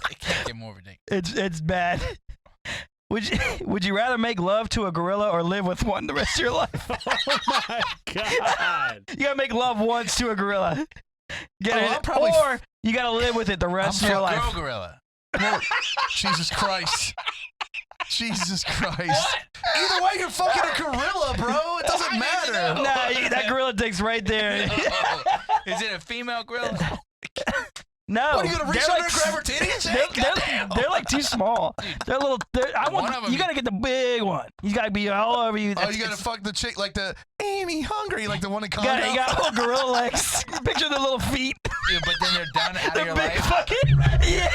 It can't get more ridiculous. It's bad. Would you rather make love to a gorilla or live with one the rest of your life? Oh my God. You gotta make love once to a gorilla. Get Oh, it? I'll probably Or you gotta live with it the rest of your life. Girl gorilla. Jesus Christ. Jesus Christ. Either way, you're fucking a gorilla, bro. It doesn't matter. Nah, that gorilla dick's right there. Is it a female gorilla? No, What, are you gonna reach they're under like, and grab her titties? they're like too small. They're little. I One of want. 'em- You gotta get the big one. You gotta be all over you. Oh, you gotta fuck the chick like the Amy Hungry, like the one that comes You out. got little gorilla legs. Picture the little feet. Yeah, but then they're done out of The your big life. fucking. Yeah.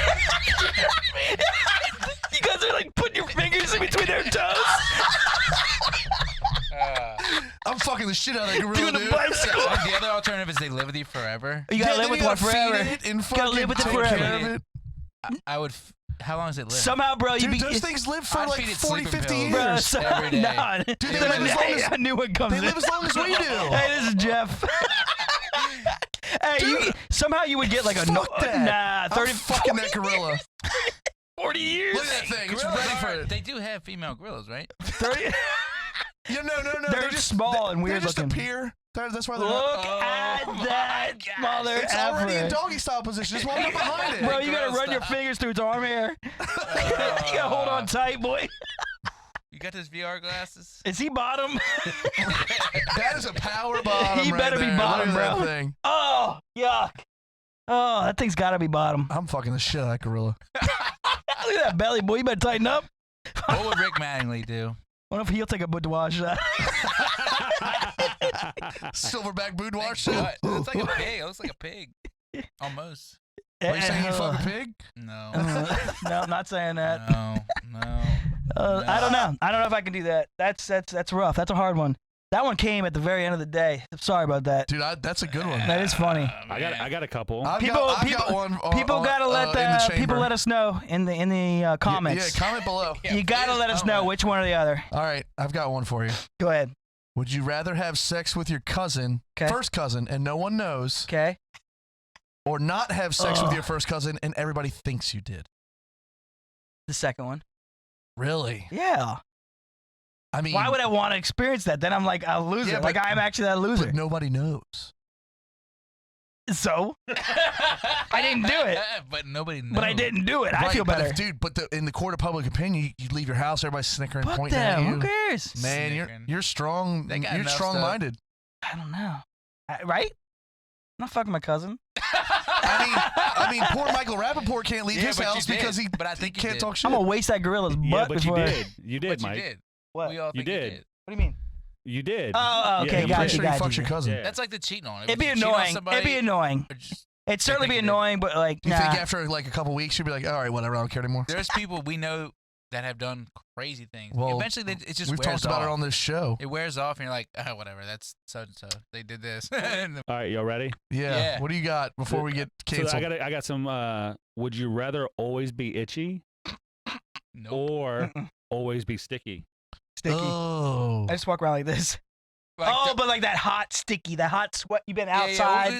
You guys are like putting your fingers in between their toes. I'm fucking the shit out of that gorilla, Doing the dude. bicycle. The other alternative is they live with you forever. You gotta live then with you one gotta feed forever. it and Gotta live fucking with it take forever. care of it. I would. How long does it live? Somehow, bro, you Dude, be. those things live for I'd like feed it 40, sleeping 50 pills. years. Bro, so, every day. nah. Dude, they live as long as- I knew what comes They in. live as long as we do. Hey, this is Jeff. Hey, Dude, somehow you would get like a fuck that. nah, 30, I'm fucking that gorilla. 40 years. Look at that thing. It's Gorillas ready for are- it. They do have female gorillas, right? 30. Yeah, no. They're just small and weird They just looking. appear. That's why they're Look not. at my that gosh. mother It's already in effer. doggy style position. Just walk up behind it. Bro, you gotta Girl run your style. fingers through its arm hair. You gotta hold on tight, boy. You got those VR glasses? Is he bottom? That is a power bottom. He right better be there. bottom, Look at that bro. thing. Oh, yuck. Oh, that thing's gotta be bottom. I'm fucking the shit out of that gorilla. Look at that belly, boy. You better tighten up. What would Rick Mattingly do? What if he'll take a boudoir shot? Silverback boudoir Thank shit. God. It's like a pig. It looks like a pig. Almost. Are you saying you fuck a pig? No. No, I'm not saying that. No. I don't know. I don't know if I can do that. That's rough. That's a hard one. That one came at the very end of the day. Sorry about that. Dude, that's a good one. That is funny. I got a couple. I've People- got people- one. People gotta let in the chamber. people let us know in the comments. Yeah, comment below. Yeah, You gotta please let us know comment. which one or the other. All right, I've got one for you. Go ahead. Would you rather have sex with your cousin, 'Kay. first cousin, and no one knows, Okay. or not have sex with Ugh. your first cousin and everybody thinks you did? The second one. Really? Yeah. I mean, Why would I want to experience that? Then I'm like a loser. Yeah, like but- I'm actually that loser. But nobody knows. So I didn't do it. But nobody knows. But I didn't do it. I Right, feel but better. dude, in the court of public opinion, you leave your house, everybody's snickering, Fuck pointing them. at Who you. cares? Man, Snickering. you're strong. They got You're enough strong-minded. I don't know. Right? I'm not fucking my cousin. I mean, poor Michael Rappaport can't leave Yeah, his but you house did. because he But I think you can't did. talk shit. I'm gonna waste that gorilla's butt Yeah, but you before. did. You did, But Mike. you did. What? We all You think did. you did. What do you mean? You did. Oh, okay, Yeah, I'm got pretty you, sure got he fucks you. your cousin. Yeah. That's like the cheating on it. It'd be If you cheat on annoying. somebody, It'd be annoying. or just- It'd certainly think be you did. annoying, but like, Do you nah. think after like a couple weeks, you'll be like, all right, whatever, I don't care anymore? There's people we know that have done crazy things. Well, Eventually, it just We've wears talked about off. it on this show. It wears off, and you're like, oh, whatever. That's so and so. They did this. And All right, y'all ready? Yeah. Yeah. What do you got before we get So canceled? I got some. Would you rather always be itchy nope. or always be sticky? Sticky. Oh. I just walk around like this. Like oh, the- but like that hot, sticky, that hot sweat. You've been yeah, outside.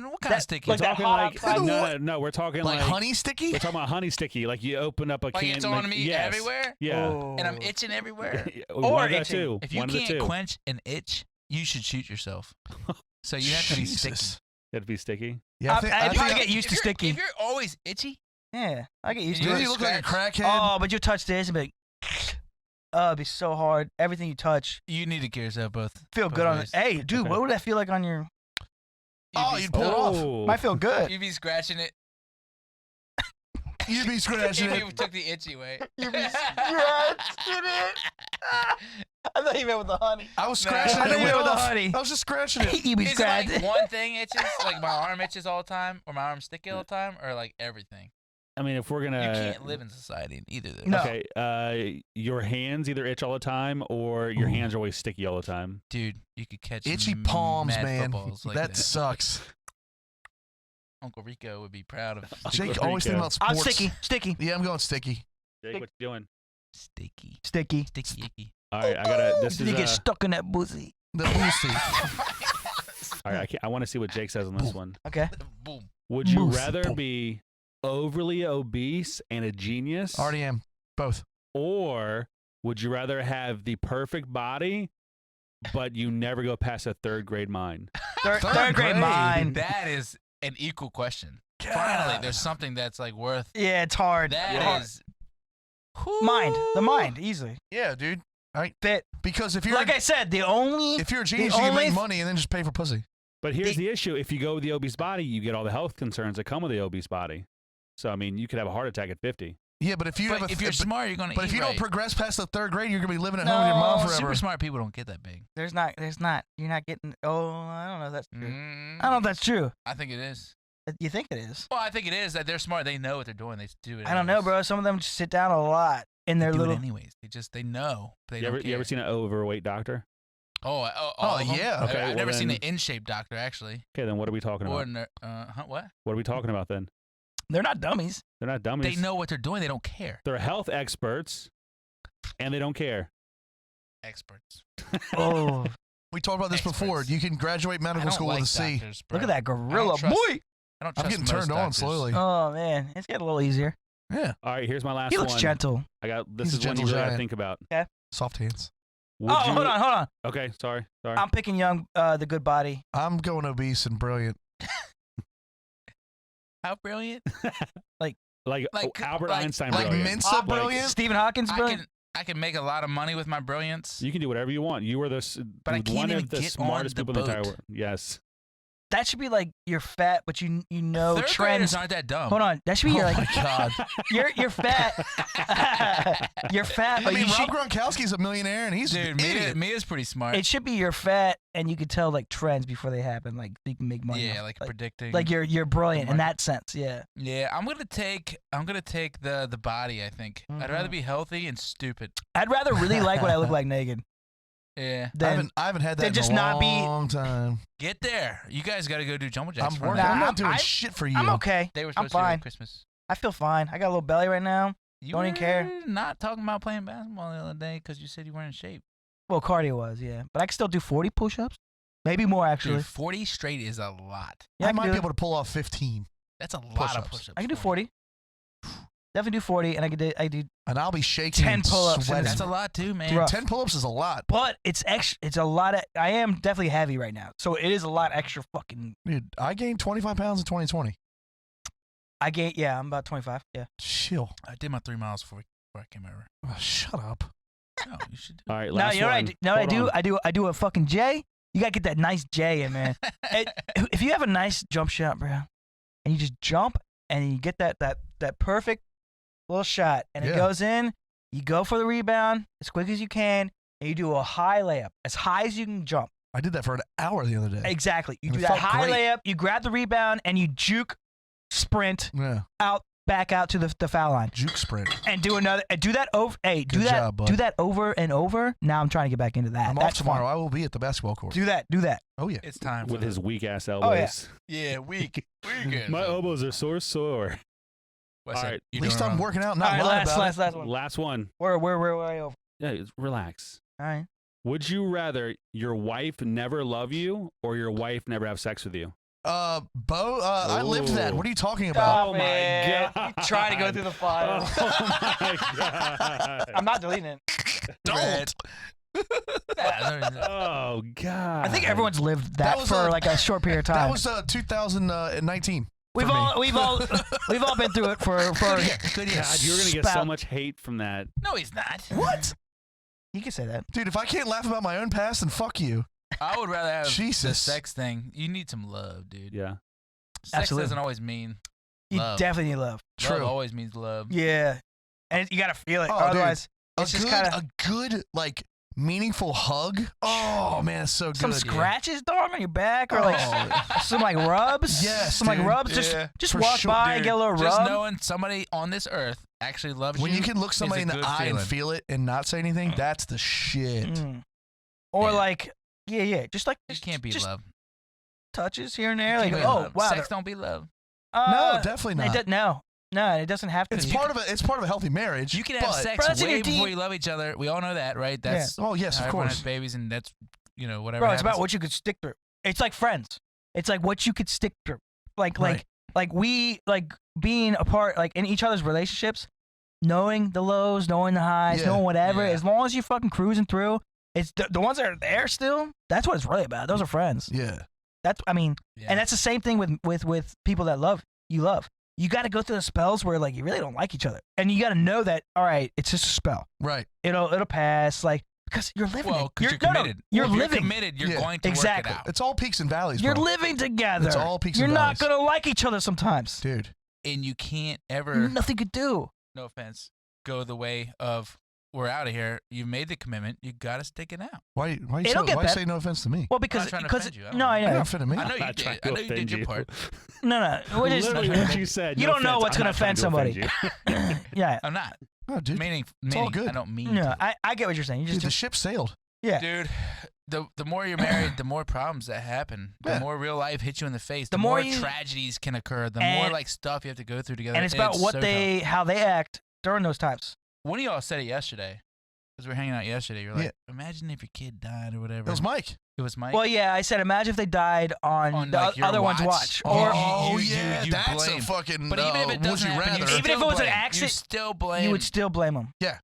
what kind of sticky? We're like that talking hot like outside. no, we're talking Like like honey sticky? We're talking about honey sticky. Like you open up a Like can. it's on me yes. everywhere, Yeah. Oh. and I'm itching everywhere. One of the itching. two. If you One of the can't two. quench an itch, you should shoot yourself. So you have to be sticky. Jesus. It'd be sticky. Yeah, I think get used to If you're- sticky. If you're always itchy, Yeah, I get used You to Dude, it. you look like a crackhead. Oh, but you touch this and be like, oh, it'd be so hard. Everything you touch, you need to kill yourself both. feel both good on it. ways. Hey, dude, Okay. what would that feel like on your? Oh, you'd pull it off. Oh. Might feel good. You'd be scratching it. You'd be scratching If it. you took the itchy way. You'd be scratching it. I thought you meant with the honey. I was No. scratching I it. know and you it know went the off. honey. I was just scratching it. You be Is it like scratching. one thing itches, like my arm itches all the time, or my arm sticky all the time, or like everything? I mean, if we're gonna. You can't live in society in either of those. No. Okay. Your hands either itch all the time, or your Ooh. hands are always sticky all the time. Dude, you could catch Itchy palms, mad man. footballs like That sucks. Uncle Rico would be proud of. Jake always think about I'm sports. sticky. Yeah, I'm going sticky. Jake, what you doing? Sticky, Sticky. sticky, icky. All right, I gotta. This you is. get stuck in that pussy. The pussy. All right, I want to see what Jake says on this one. Okay. Boom. Would you Moose. rather be overly obese and a genius, Already am. Both. or would you rather have the perfect body, but you never go past a third grade mind? Third grade grade. mind. That is an equal question. Finally, there's something that's like worth. Yeah, it's hard. That is. Mind. The Whoo. mind. Easily. Yeah, dude. Fit. Because if you're Like I said, the only. if you're a genius, you can only make th- money and then just pay for pussy. But here's the issue: if you go with the obese body, you get all the health concerns that come with the obese body. So I mean, you could have a heart attack at 50. Yeah, but if you But have a if you're smart, you're gonna. but if eat you right. don't progress past the third grade, you're gonna be living at home with your mom No, forever. Super smart people don't get that big. There's not. You're not getting. Oh, I don't know if that's true. Mm, I don't know if that's true. I think it is. You think it is? Well, I think it is that they're smart. They know what they're doing. They do it. I don't know, anyways. bro. Some of them just sit down a lot in They their do little. it anyways. They know. They You don't ever, care. you ever seen an overweight doctor? Oh, Oh, of them? yeah. Okay, I've well never seen then- an in-shape doctor actually. Okay, then what are we talking Or about? what? What are we talking about then? They're not dummies. They're not dummies. They know what they're doing. They don't care. They're health experts, and they don't care. Experts. Oh, We talked about this before. Experts. You can graduate I medical don't school like with a C. doctors, bro. look at that gorilla trust- boy. I don't I'm trust getting most turned on doctors. slowly. Oh man, it's getting a little easier. Yeah, All right, here's my last He one. looks gentle. I got this He's a is one you gentle really got to giant. think about. soft hands. Would Oh, you, hold on. Okay, sorry. I'm picking young, the good body. I'm going obese and brilliant. How brilliant! like Albert like- Einstein. Like brilliant. Mensa Like brilliant. Stephen Hawkins, brilliant. I can make a lot of money with my brilliance. You can do whatever you want. You are But I can't one even of the get smartest on the people in the entire boat. world. Yes. That should be like you're fat, but you know Third trends. graders aren't that dumb. Hold on, that should be Oh like my god. you're fat. You're fat, I but mean, you Rob should. Gronkowski's a millionaire and he's Dude, an idiot. Mia's pretty smart. It should be you're fat, and you could tell like trends before they happen, like so you can make money. Yeah, off- like predicting. like you're brilliant in market. that sense. Yeah. Yeah, I'm gonna take the body. I think I'd rather Mhm. be healthy and stupid. I'd rather really like what I look like naked Yeah, than I haven't had they that in just a not be- long time. get there. You guys got to go do jumbo jacks. I'm for working. now. I'm Nah, not doing I- shit for you. I'm okay. They were I'm supposed to do it fine. at Christmas. I feel fine. I got a little belly right now. You Don't even care. were Not talking about playing basketball the other day because you said you weren't in shape. Well, cardio was, yeah, but I can still do 40 push-ups, maybe more actually. Dude, 40 straight is a lot. Yeah, I can might do be it. able to pull off 15, That's a lot of Push-ups. push-ups. I can do 40. Definitely do 40, and I do. and I'll be shaking 10 and pull-ups and sweating. That's a lot too, man. Rough. 10 pull-ups is a lot. But it's extra. It's a lot of. I am definitely heavy right now, so it is a lot extra fucking. Dude, I gained 25 pounds in 2020. I gain. Yeah, I'm about 25. Yeah. Chill. I did my 3 miles before I came over. Oh, shut up. No, you should do All right, No, last you know what I one. do? Know what I Hold do? on. I do a fucking J. You gotta get that nice J in, man. If you have a nice jump shot, bro, and you just jump and you get that perfect little shot, and it Yeah. goes in, you go for the rebound as quick as you can, and you do a high layup as high as you can jump. I did that for an hour the other day. Exactly. You And do it that felt high great. layup, you grab the rebound, and you juke, sprint Yeah. back out to the foul line, Juke sprint. and do another. And do that over. Hey, do Good that. job, bud. Do that over and over. Now I'm trying to get back into that. I'm That's off tomorrow. fun. I will be at the basketball court. Do that. Do that. Oh, yeah. It's time for With his weak ass yeah. elbows. Yeah, weak. Weak. My elbows are sore. What's All that? right. You At least doing I'm wrong? working out, All not right, lying about last one. Last one. Where are you over? Yeah, relax. All right. Would you rather your wife never love you or your wife never have sex with you? Bo, I lived that. What are you talking about? Oh, my God. You try to go through the file. Oh my God. I'm not deleting it. Don't. Oh God. I think everyone's lived that, That was for like a short period of time. That was 2019. we've all been through it for Good year. God, you're gonna get so much hate from that. No, he's not. What? You can say that. Dude, if I can't laugh about my own past, then fuck you. I would rather have the Jesus. sex thing. You need some love, dude. Yeah. Sex Absolutely. doesn't always mean You love. definitely need love. Love True. always means love. Yeah, and you gotta feel it. Oh, dude. Otherwise, it's just kind of a good, like, meaningful hug. Oh, man, it's so good. some scratches, dog, on your back, or like Oh. some like rubs. Yes, some like dude. rubs. Yeah, Just for walk sure, by and dude. get a little Just rub. knowing somebody on this earth actually loves When you. you can look somebody in is a the good eye and feeling. feel it and not say anything, that's the shit. Mm. Or Yeah. like, yeah, just like It can't be just love. touches here and there. It Like, can't be oh love. wow, Sex don't be love. No, definitely not. No, it doesn't have to. It's be. part of a healthy marriage. You can have but- sex Bro, that's in way your before D- you love each other. We all know that, right? That's Oh, yes, how of everyone course. has babies, and that's whatever. Bro, it's about happens. what you could stick through. It's like friends. It's like what you could stick through. Like Right. we being apart, like in each other's relationships, knowing the lows, knowing the highs, Yeah. knowing whatever. Yeah. As long as you're fucking cruising through, it's the ones that are there still. That's what it's really about. Those are friends. Yeah. That's and Yeah. that's the same thing with people that love. You got to go through the spells where like you really don't like each other, and you got to know that. All right, it's just a spell. Right. It'll pass. Like because you're living. Well, it. because you're no, no, committed. you're Well, if living. You're committed. You're Yeah. going to Exactly. work it out. It's all peaks and valleys, You're bro. living together. It's all peaks You're and not valleys. gonna like each other sometimes. Dude. And you can't ever, Nothing could do. no offense, go the way of we're out of here. You made the commitment. You got to stick it out. Why It'll get why better. say no offense to me? Well, because trying to because offend you. I don't no, I You're know. not offending me. I know I'm you not did. trying I to know you did offend your you. part. No. We're just, Literally what you said. You no don't know offense, what's I'm gonna not trying offend to somebody. offend you. yeah. I'm not. No, dude. Meaning, all good. I don't mean No, to. I get what you're saying. You Dude, the just ship sailed. yeah. Dude, the more you're married, the more problems that happen. The Yeah. more real life hits you in the face. The The more more you- tragedies can occur. The And- more like stuff you have to go through together. And it's about what so how they act during those times. tough. One of y'all said it yesterday. Because we were hanging out yesterday. You're like, imagine if your kid died or whatever. It was Mike. It was Mike. Well, yeah, I said imagine if they died on the like, your other one's watch, or Oh, you- yeah. you that's blame. a fucking But even if it would doesn't you happen, rather. you Even if still it was an blame. accident, you still blame. you would still blame them. yeah.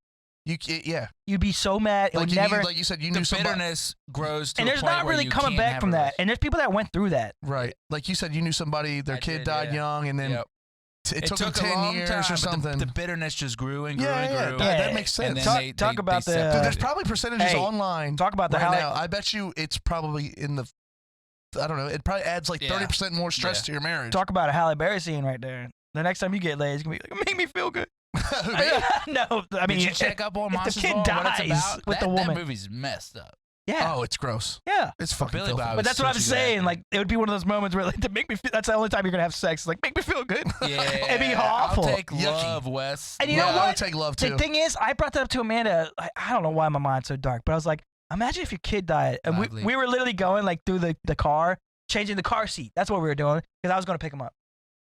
You'd be so mad. It Like would you, never. like you said, you the knew somebody. bitterness grows to And a there's point not where really you coming can't back have from a that. relationship. And there's people that went through that. Right. Like you said, you knew somebody, their I kid did, died yeah. young, and then Yep. it took them a 10 long years time, or but something. The bitterness just grew and grew and yeah, grew. that makes And sense. then Talk about the- Dude, there's separated. probably percentages Hey, online Talk about the right how now. I bet you it's probably in the, I don't know, it probably adds like Yeah. 30% more stress Yeah. to your marriage. talk about a Halle Berry scene right there. The next time you get laid, it's gonna be like, make me feel good. Who, me? No, I mean, Did you check up on if the Monsters kid Ball, what it's dies about? with that, the woman. That movie's messed up. yeah, Oh, it's gross. yeah. It's fucking Billy filthy. Bob But was that's what I'm such a good saying. actor. Like, it would be one of those moments where, like, to make me feel. That's the only time you're gonna have sex. Like, make me feel good. Yeah, It'd be awful. I'll take Yucky. love, Wes. And you Yeah, know I what? would take love too. The thing is, I brought that up to Amanda. I don't know why my mind's so dark, but I was like, imagine if your kid died, and Lively. we were literally going like through the car, changing the car seat. That's what we were doing because I was gonna pick him up,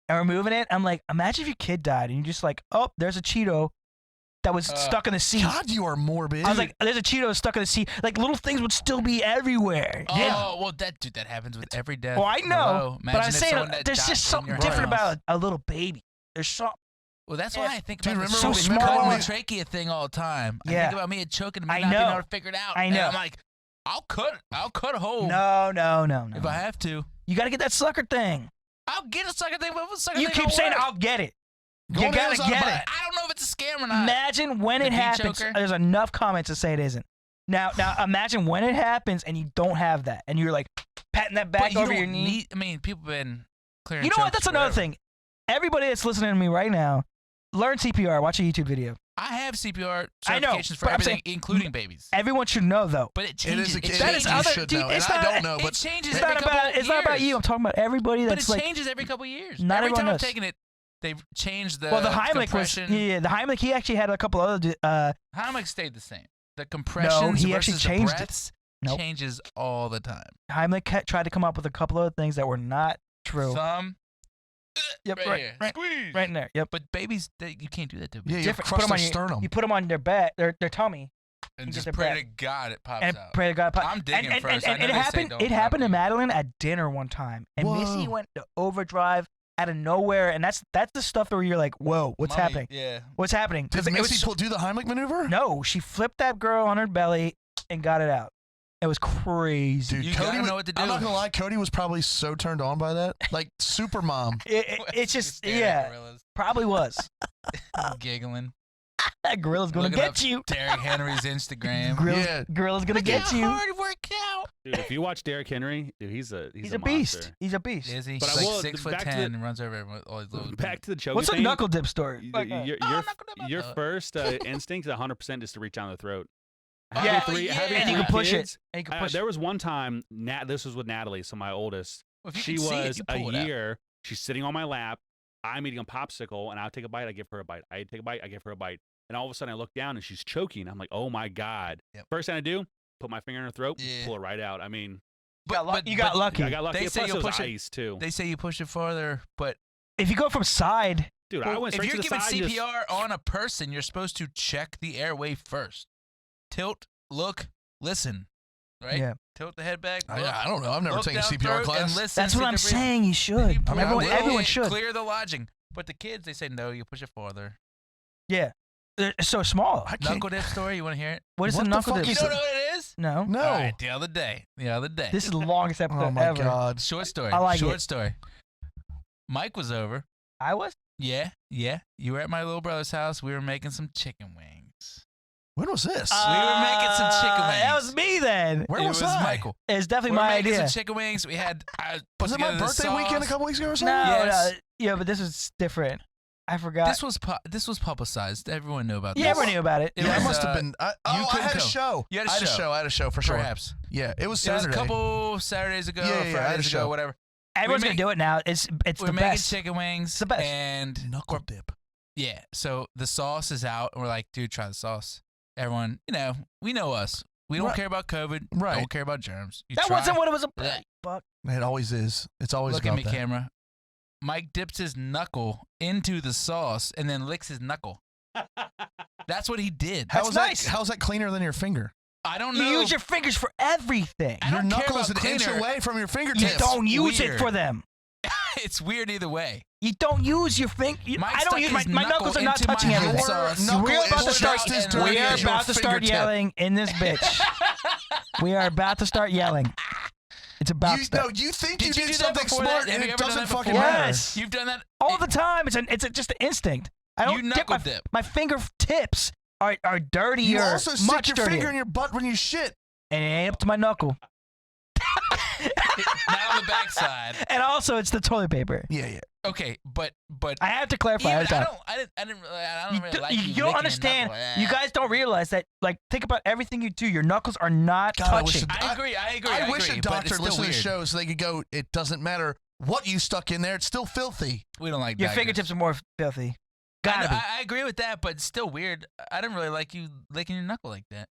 and we're moving it. I'm like, imagine if your kid died, and you're just like, oh, there's a Cheeto that was stuck in the seat. God, you are morbid. I was like, there's a Cheeto stuck in the seat. Like little things would still be everywhere. Oh, Yeah. well, that happens with every death. Well, I know, below. but I'm Imagine if saying someone that there's died just in something your different house. about a little baby. There's something. Well, that's Yeah. why I think Dude, about remember the when we- choking remember the when trachea thing all the time. I Yeah. think about me and choking and me I not being know. able to figure it out. I And know. I'm like, I'll cut a hole No. if I have to. You got to get that sucker thing. I'll get a sucker thing, but if a sucker You thing keep don't saying, work, I'll get it. Go You on got to Amazon, get buy it. it. I don't know if it's a scam or not. Imagine when The it bee happens. choker? There's enough comments to say it isn't. Now, imagine when it happens and you don't have that, and you're like patting that But back you over don't your knee. need- I mean, people have been clearing. You know what? chokes That's another forever. thing. Everybody that's listening to me right now, learn CPR. Watch a YouTube video. I have CPR I know, certifications for but I'm everything, saying- including babies. Everyone should know though. But it It changes. is a It kid. That changes. is other- You should dude, know, it's and I not- don't know, It but changes It's every not couple about. It's not about years. you. I'm talking about everybody But that's it like. changes every couple years. Not every everyone time I've knows. taken it, they've changed the Well, the Heimlich was. compression. Yeah, the Heimlich. He actually had a couple other. Heimlich stayed the same. The compressions he actually versus changed the it. breaths Nope. changes all the time. Heimlich tried to come up with a couple other things that were not true. Some Yep, right, right, here. right, Squeeze. right in there. Yep. But babies, you can't do that to yeah, them. you Different. crush Put 'em their on your- sternum. You put them on their back, their tummy, And get just their pray back. to God it pops And out. pray to God. I'm digging and, first. And, I know it they say happened. don't It happened to fucking- Madeline at dinner one time, and Missy Whoa. went to overdrive out of nowhere, and that's the stuff where you're like, whoa, what's Mommy, happening? Yeah. What's happening? Did it was Missy do the Heimlich maneuver? no, she flipped that girl on her belly and got it out. It was crazy. Dude, You Cody gotta was- know what to do. I'm not gonna lie, Cody was probably so turned on by that, like super mom. It's just Staring at yeah, gorillas, probably was. giggling. That gorilla's gonna Looking up get you. Derrick Henry's Instagram. Yeah. Gorilla's gonna get you. Hard work out. Dude, if you watch Derrick Henry, dude, he's a He's a monster. beast. He's a beast. Is he? But He's I like will- 6'10" back to the- and runs over everyone with all these little. Back to the choking What's a thing. knuckle dip story? y- Like, Your, Oh, your, I'm not gonna- your first instinct is 100% just to reach down the throat. Oh, Yeah, Having yeah. and you three can push kids, it. And you can push there was one time, this was with Natalie, so my oldest. Well, if you She can see it, was you a pull it out. year. She's sitting on my lap. I'm eating a popsicle, and I'll take a bite. I give her a bite. I take a bite. I give her a bite. And all of a sudden, I look down, and she's choking. I'm like, oh my god. Yep. First thing I do, put my finger in her throat, Yeah. pull it right out. I mean, You got lucky. I got lucky. They Plus, say it you'll was push it- ice too. They say you push it farther, but If you go from side, Dude, I went if straight you're to the giving side. and just- CPR on a person, you're supposed to check the airway first. Tilt, look, listen. Right? yeah, Tilt the head back. Look, I don't know. I've never look taken a down CPR throat class. And listen, that's see what if I'm they're breathing. saying. You should. You pull Everyone, it, everyone yeah, should. clear the lodging. But the kids, they say no. You push it farther. Yeah, they're so small. I can't. Knuckle dip story. You want to hear it? What is What the the knuckle fuck dip? You is don't it? know what it is? No, No. All right, the other day. this is the longest episode Oh my ever. god. Short story. I like Short it. story. Mike was over. I was. Yeah. You were at my little brother's house. We were making some chicken wings. When was this? We were making some chicken wings. That was me then. Where it was was I? Michael. It's We definitely were my making idea. some chicken wings. We had. Was it my birthday weekend a couple weeks ago or No, something? Yes. yeah, but this is different. I forgot. This was publicized. Everyone knew about yeah, this. everyone knew about it. It Yeah, I was, must have been. I couldn't had a come. show. You had a I had a show. show. I had a show for sure. Perhaps. Yeah, it was It was Saturday. a couple Saturdays ago, Yeah, or yeah, I had a Fridays ago, show. whatever. Everyone's we gonna make- do it now. It's We're the making best. chicken wings. It's the best. And Knuckle dip. yeah, so the sauce is out, and we're like, dude, try the sauce. Everyone, we know us. We don't Right. care about COVID. Right. Don't care about germs. You That try. wasn't what it was about. Yeah. Fuck. It always is. It's always Look at about me, that. camera. Mike dips his knuckle into the sauce and then licks his knuckle. That's what he did. That's nice. How's that cleaner than your finger? I don't You know. use your fingers for everything. I Your don't care knuckle is an about inch cleaner. away from your You fingertips. don't use weird. it for them. It's weird either way. You don't use your finger. Mike I don't stuck use his my knuckle knuckles are not into my touching hot anything. sauce. Knuckle We're is about to start. just as and dirty We are as your about to start fingertip. yelling in this bitch. We are about to start yelling. It's about to start. You think Did you you did do that something before smart that? Have and you it ever done doesn't that fucking before? matter. Yes. You've done that All the time. It's just an instinct. I don't You dip knuckle dip. my fingertips are dirtier. You also stick much your dirtier. finger in your butt when you shit. And it ain't up to my knuckle. Not on the backside. And also, it's the toilet paper. Yeah. Okay, but I have to clarify even, every time. I didn't You really do- like you you don't licking understand. your knuckle. You guys don't realize that. Like, think about everything you do. Your knuckles are not God, I wish touching. it- I agree. I wish agree, a but doctor it's still listened to the weird. show so they could go, it doesn't matter what you stuck in there, it's still filthy. We don't like Your daggers. fingertips are more filthy. I, Gotta be. I agree with that, but it's still weird. I didn't really like you licking your knuckle like that.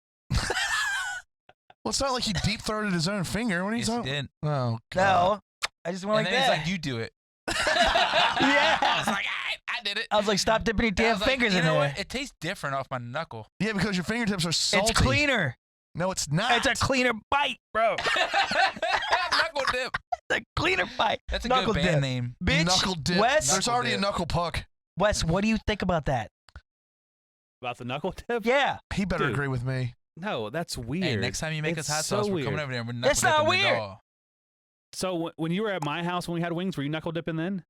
Well, it's not like he deep throated his own finger. What are you Yes, you talking? did. Oh, God. No, I just went And like then that. it's like, you do it. Yeah. I was like, I did it. I was like, stop dipping your And I damn was like, fingers you in know there. what? It tastes different off my knuckle. Yeah, because your fingertips are salty. It's cleaner. No, it's not. It's a cleaner bite, bro. Knuckle dip. It's a cleaner bite. That's a Knuckle good band dip. name. Bitch, Knuckle dip. Wes, There's Knuckle already dip. a knuckle puck. Wes, what do you think about that? About the knuckle tip? Yeah. He better Dude. agree with me. No, that's weird. Hey, next time you make It's us hot so sauce, we're weird. coming over there. We're That's not knuckle dipping it weird. all. So when you were at my house when we had wings, were you knuckle dipping then?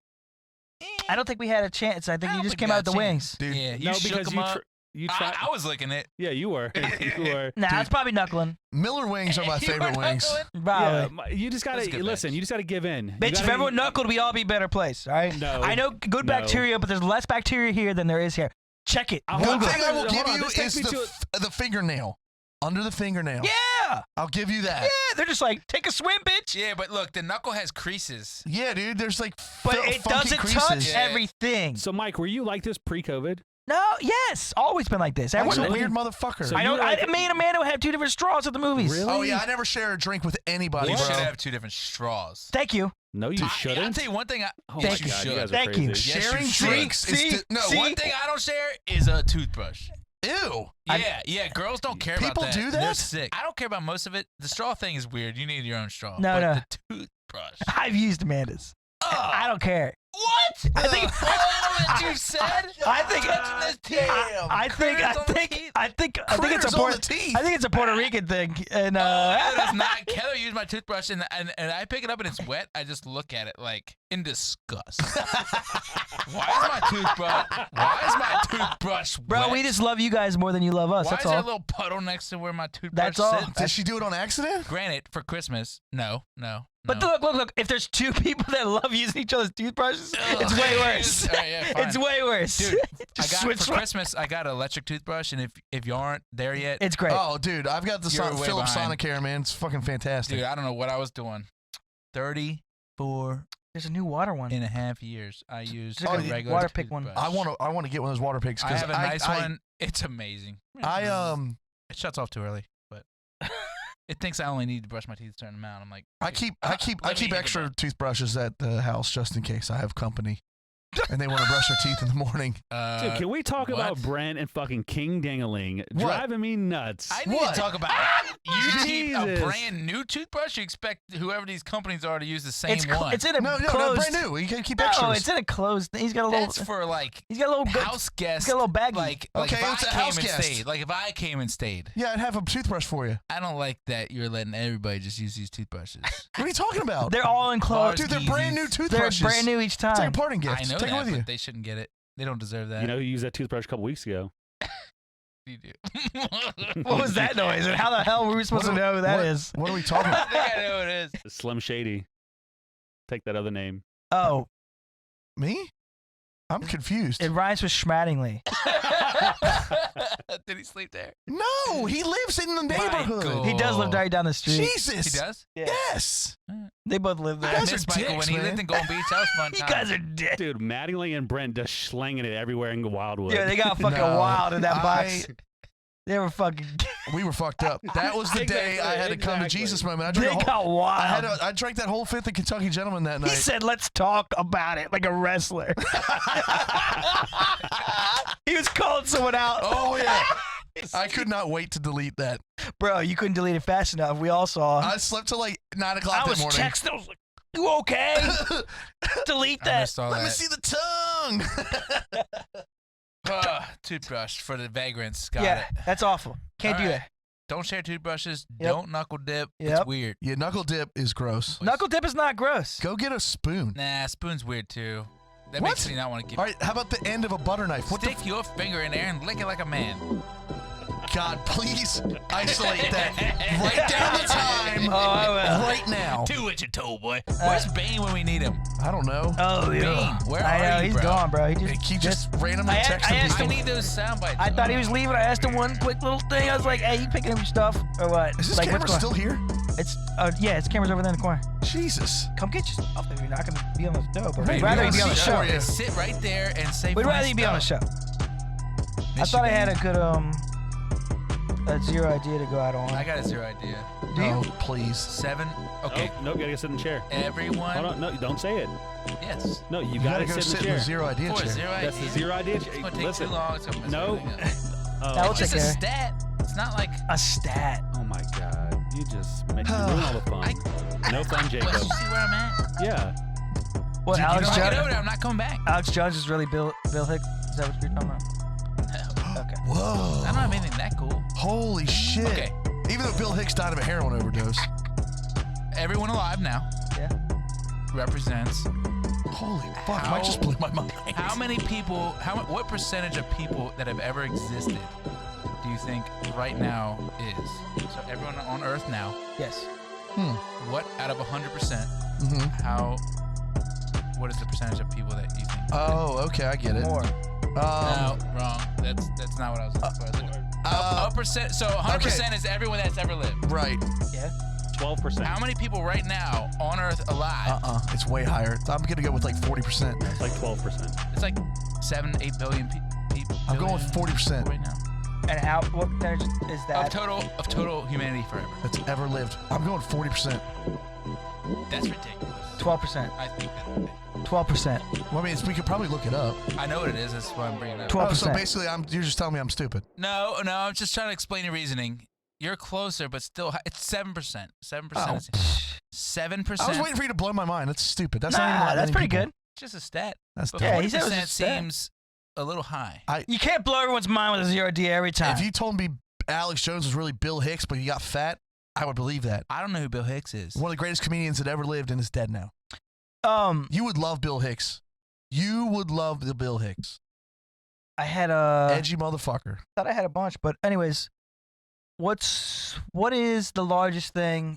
I don't think we had a chance. I think I you don't just think came we out had with a the chance. wings. Dude. Yeah, you no, shook because them you up. you tried. I was licking it. Yeah, you were. You were. Nah, Dude. it's probably knuckling. Miller wings are my You were favorite wings. knuckling? Probably. Yeah, you just That's a gotta good listen. match. You just gotta give in. You Bitch, if gotta- everyone knuckled, we all be a better place, all right? No. I know good No. bacteria, but there's less bacteria here than there is here. Check it. I'll- One Google thing it. I will Hold give on, you this takes is me the fingernail. Under the fingernail. Yeah. I'll give you that. Yeah. They're just like, take a swim, bitch. Yeah, but look, the knuckle has creases. Yeah, dude. There's like But funky it doesn't creases. touch Yeah. everything. So, Mike, were you like this pre-COVID? No, yes. Always been like this. Mike's Everyone, a weird motherfucker. So I you know. were like- Me and Amanda have two different straws at the movies. Really? Oh yeah, I never share a drink with anybody, You bro. should have two different straws. Thank you. No, you I'll shouldn't. tell you one thing. Oh Thank my you. God, should. you guys are Thank you. crazy. Yes, Sharing you should. drinks is See? no See? One thing I don't share is a toothbrush. Ew. Yeah, girls don't care about that. People do that? They're sick. I don't care about most of it. The straw thing is weird. You need your own straw. No, but no. the toothbrush. I've used Amanda's. I don't care. What? I think all that you said? I think it's a Critters on the teeth. I think it's a Puerto Rican thing. And It's not. Kelly used my toothbrush and I pick it up and it's wet. I just look at it like in disgust. Why is my toothbrush wet? bro, we just love you guys more than you love us. Why That's is there all. a little puddle next to where my toothbrush That's all. sits? Did she do it on accident? Granted, for Christmas, no. But look. If there's two people that love using each other's toothbrushes, it's way worse. All right, yeah, fine. It's way worse. Dude, Just for switch one. Christmas, I got an electric toothbrush, and if you aren't there yet, It's great. Oh, dude, I've got the You're way Philips behind. Sonicare, man. It's fucking fantastic. dude, I don't know what I was doing. 34 There's a new water one. and a half years I used Just a like a regular water pick one. toothbrush. I want to get one of those water picks I because have a nice one. It's amazing. It It shuts off too early, but it thinks I only need to brush my teeth a certain amount. I'm like, I let me keep get the extra brush. toothbrushes at the house just in case I have company and they want to brush their teeth in the morning. Dude, can we talk what? about Brent and fucking King Dingaling driving me nuts? I need What? to talk about you keep a Jesus. brand new toothbrush. You expect whoever these companies are to use the same one. It's in a No, closed. brand new. You can keep No, extras. it's in a closed. He's got a little. That's for like He's got a little house guests. He's got a little baggie. Like Okay, if it's a I house came and guest. stayed. Like if I came and stayed. Yeah, I'd have a toothbrush for you. I don't like that you're letting everybody just use these toothbrushes. What are you talking about? They're all enclosed. Dude, they're brand new They're toothbrushes. brand new each time. It's like a parting gift. I know Take that, it with you. but they shouldn't get it. They don't deserve that. You know who used that toothbrush a couple weeks ago? You do. What was that noise? And how the hell were we supposed to know who that is? What are we talking I about? think I know what it is. Slim Shady. Take that other name. Oh, Me? I'm confused. it rhymes with Schmattingly. Did he sleep there? No, he lives in the neighborhood. Michael. He does live right down the street. Jesus. He does? Yes. They both live You there. guys I are miss Michael dicks, when he man. lived in Golden Beach. That was fun You time. guys are dead. Dude, Mattingly and Brent just slinging it everywhere in Wildwood. Yeah, they got fucking No, wild in that box. They were fucking. We were fucked up. That was the day I had to come to Exactly. Jesus moment. I They drank, got wild. I drank that whole fifth of Kentucky Gentleman that He night. said, "Let's talk about it," like a wrestler. He was calling someone out. Oh, yeah. I could not wait to delete that. Bro, you couldn't delete it fast enough. We all saw. I slept till like 9 o'clock I that was morning. texting. I was like, "You okay? Delete I that." missed all Let me that. see the tongue. Toothbrush for the vagrants. Got Yeah, it. that's awful. Can't All do right. that. Don't share toothbrushes. Yep. Don't knuckle dip. Yep. It's weird. Yeah, knuckle dip is gross. Knuckle dip is not gross. Go get a spoon. Nah, spoon's weird too. That What? makes me not want to give All right, how about the end of a butter knife? What the Stick your finger in there and lick it like a man. God, please isolate that. Write down the time. Oh, I will. Right now. Do what you're told, boy. Where's Bane when we need him? I don't know. Oh, yeah. Bane, where I know, are you, he's bro? gone, bro. He He just randomly I texted asked me. I need those sound bites. I thought he was leaving. I asked him one quick little thing. I was like, "Hey, you picking up your stuff or what?" Is this like, camera what's going- still here? It's yeah, it's camera's over there in the corner. Jesus. Come get your stuff. If you're not gonna be on the show, but Hey, we'd rather we you be got on the a show. show, yeah. Sit right there and say. We'd funny rather you be on the show. stuff. I Miss thought I you, had a Bane. good a zero idea to go out on. I got a zero idea. Do you? Oh, please. 7. Okay. Oh, no, you gotta sit in the chair. Everyone. Hold on, no, don't say it. Yes. No, you You gotta, gotta go sit sit in in the the chair. zero idea For chair. zero idea. That's the zero idea. It's gonna take Listen. too long. It's gonna mess No. everything up. Oh, That will It's take just a care. stat. It's not like. A stat. oh my God, you just make me ruin all the fun. No fun, But Jacob. you see where I'm at? Yeah. What, Dude, Alex you don't get over Jones? there. I'm not coming back. Alex Jones is really Bill Hicks. Is that what you're talking about? No. Okay. Whoa. I don't have anything that cool. Holy shit. Okay. Even though Bill Hicks died of a heroin overdose. Everyone alive now Yeah. represents Holy fuck, Mike just blew my mind. how many people, what percentage of people that have ever existed do you think right now is? So everyone on Earth now, Yes. what out of 100%, Mm-hmm. what is the percentage of people that you think? Oh, okay, I get it. More. No, wrong. That's not what I was looking for. A percent. So 100% is everyone that's ever lived. Right. Yeah. 12%. How many people right now on Earth alive? It's way higher. I'm gonna go with like 40%. It's like 12%. It's like 7-8 billion people. I'm going with 40% right now. And how? What percentage is that? Of total humanity forever. that's ever lived. I'm going 40%. That's ridiculous. 12%. I think that's ridiculous. 12%. Well, I mean, we could probably look it up. I know what it is. That's why I'm bringing it up. 12%. Oh, so basically, you're just telling me I'm stupid. No, I'm just trying to explain your reasoning. You're closer, but still, it's 7%. 7%. Oh. Is 7%. I was waiting for you to blow my mind. That's stupid. That's not even that that's many pretty people. good. Just a stat. That's But dumb. Yeah, he said it was 40% a stat. seems a little high. You can't blow everyone's mind with a 0D every time. If you told me Alex Jones was really Bill Hicks, but he got fat, I would believe that. I don't know who Bill Hicks is. One of the greatest comedians that ever lived and is dead now. You would love Bill Hicks. You would love the Bill Hicks. I had Edgy motherfucker. thought I had a bunch, but anyways, what is the largest thing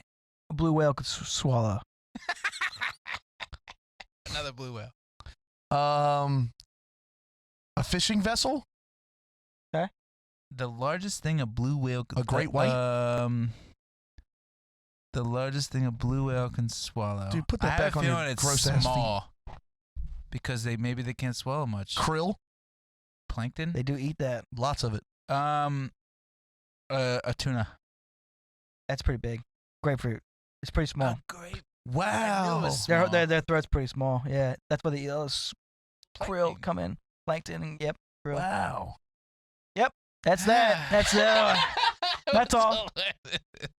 a blue whale could swallow? Another blue whale. A fishing vessel? Okay. The largest thing a blue whale could A great white? The largest thing a blue whale can swallow. Dude, put that I back have on a your feeling it's gross-ass feet. small. Because maybe they can't swallow much. Krill? Plankton? They do eat that. Lots of it. A tuna. That's pretty big. Grapefruit. It's pretty small. Great. Wow. Their throat's pretty small. Yeah, that's where the krill come in. Plankton and krill. Wow. That's that. That's all.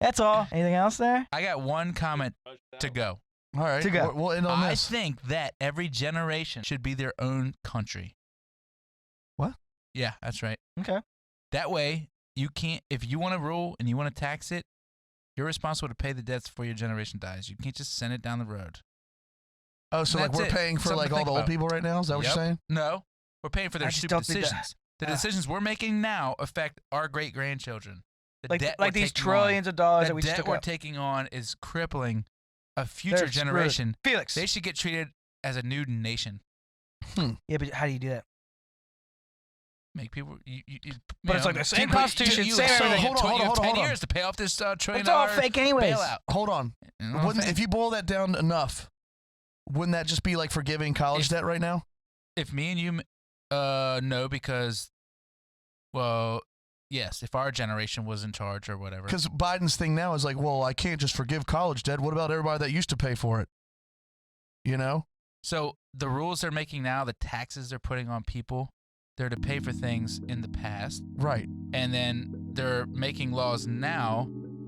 That's all. Anything else there? I got one comment to go. All right. To go. We'll end on I this. think that every generation should be their own country. What? Yeah, that's right. Okay. That way, you can't, if you want to rule and you want to tax it, you're responsible to pay the debts before your generation dies. You can't just send it down the road. Oh, so like That's we're it. paying for Something like to all think the old about. people right now? Is that what you're Yep. saying? No, we're paying for their I just stupid don't think that- decisions. The decisions we're making now affect our great grandchildren. The debt Like we're these taking trillions of dollars that on, we the just debt took we're out. taking on is crippling a future They're screwed. generation. Felix. They should get treated as a new nation. Yeah, but how do you do that? Make people. But it's like the same constitution, same everything. Hold on, You have 10 hold on. years to pay off this $1 trillion It's all fake anyways. bailout. Hold on. You know what I'm Wouldn't, saying? if you boil that down enough, wouldn't that just be like forgiving college debt right now? If me and you, no, because, well, yes, if our generation was in charge or whatever. Because Biden's thing now is like, well, I can't just forgive college debt. What about everybody that used to pay for it? You know? So the rules they're making now, the taxes they're putting on people, they're to pay for things in the past. Right. And then they're making laws now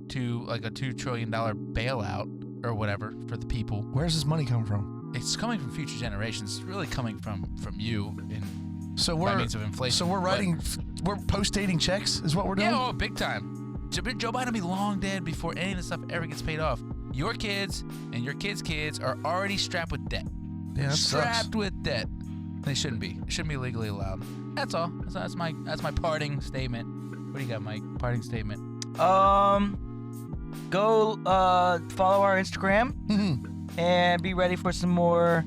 to like a $2 trillion bailout or whatever for the people. Where's this money come from? It's coming from future generations. It's really coming from you in So by we're means of inflation. so we're But- writing, we're post-dating checks is what we're doing? Yeah, oh, big time. Joe Biden will be long dead before any of this stuff ever gets paid off. Your kids and your kids' kids are already strapped with debt. Yeah, that strapped sucks. with debt. They shouldn't be. It shouldn't be legally allowed. That's all. That's my parting statement. What do you got, Mike? Parting statement. Go follow our Instagram and be ready for some more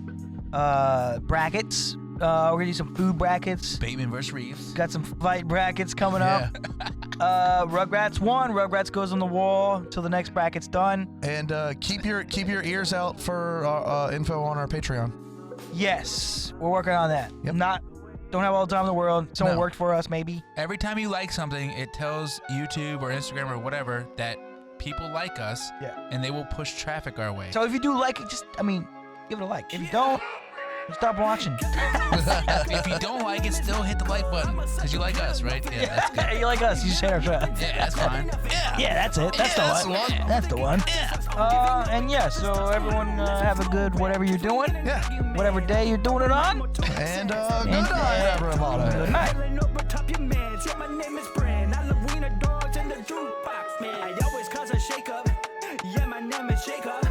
brackets. We're gonna do some food brackets. Bateman versus Reeves. Got some fight brackets coming Yeah. up. Rugrats won. Rugrats goes on the wall until the next bracket's done. And keep your ears out for info on our Patreon. Yes, we're working on that. Yep. Don't have all the time in the world. Someone No. worked for us, maybe. Every time you like something, it tells YouTube or Instagram or whatever that people like us, and they will push traffic our way. So if you do like it, give it a like. If you don't, stop watching. If you don't like it, still hit the like button because you like us, right? Yeah, that's good. You like us, you just hate our show. Yeah, that's fine. Yeah, that's it. That's that's the the one. one. That's the one. And yeah, so everyone have a good whatever you're doing. Yeah. Whatever day you're doing it on. And good night, everybody. Good night. My name is Brand. I love wiener dogs and the jukebox man. I always cause a shake up. Yeah, my name is Jacob.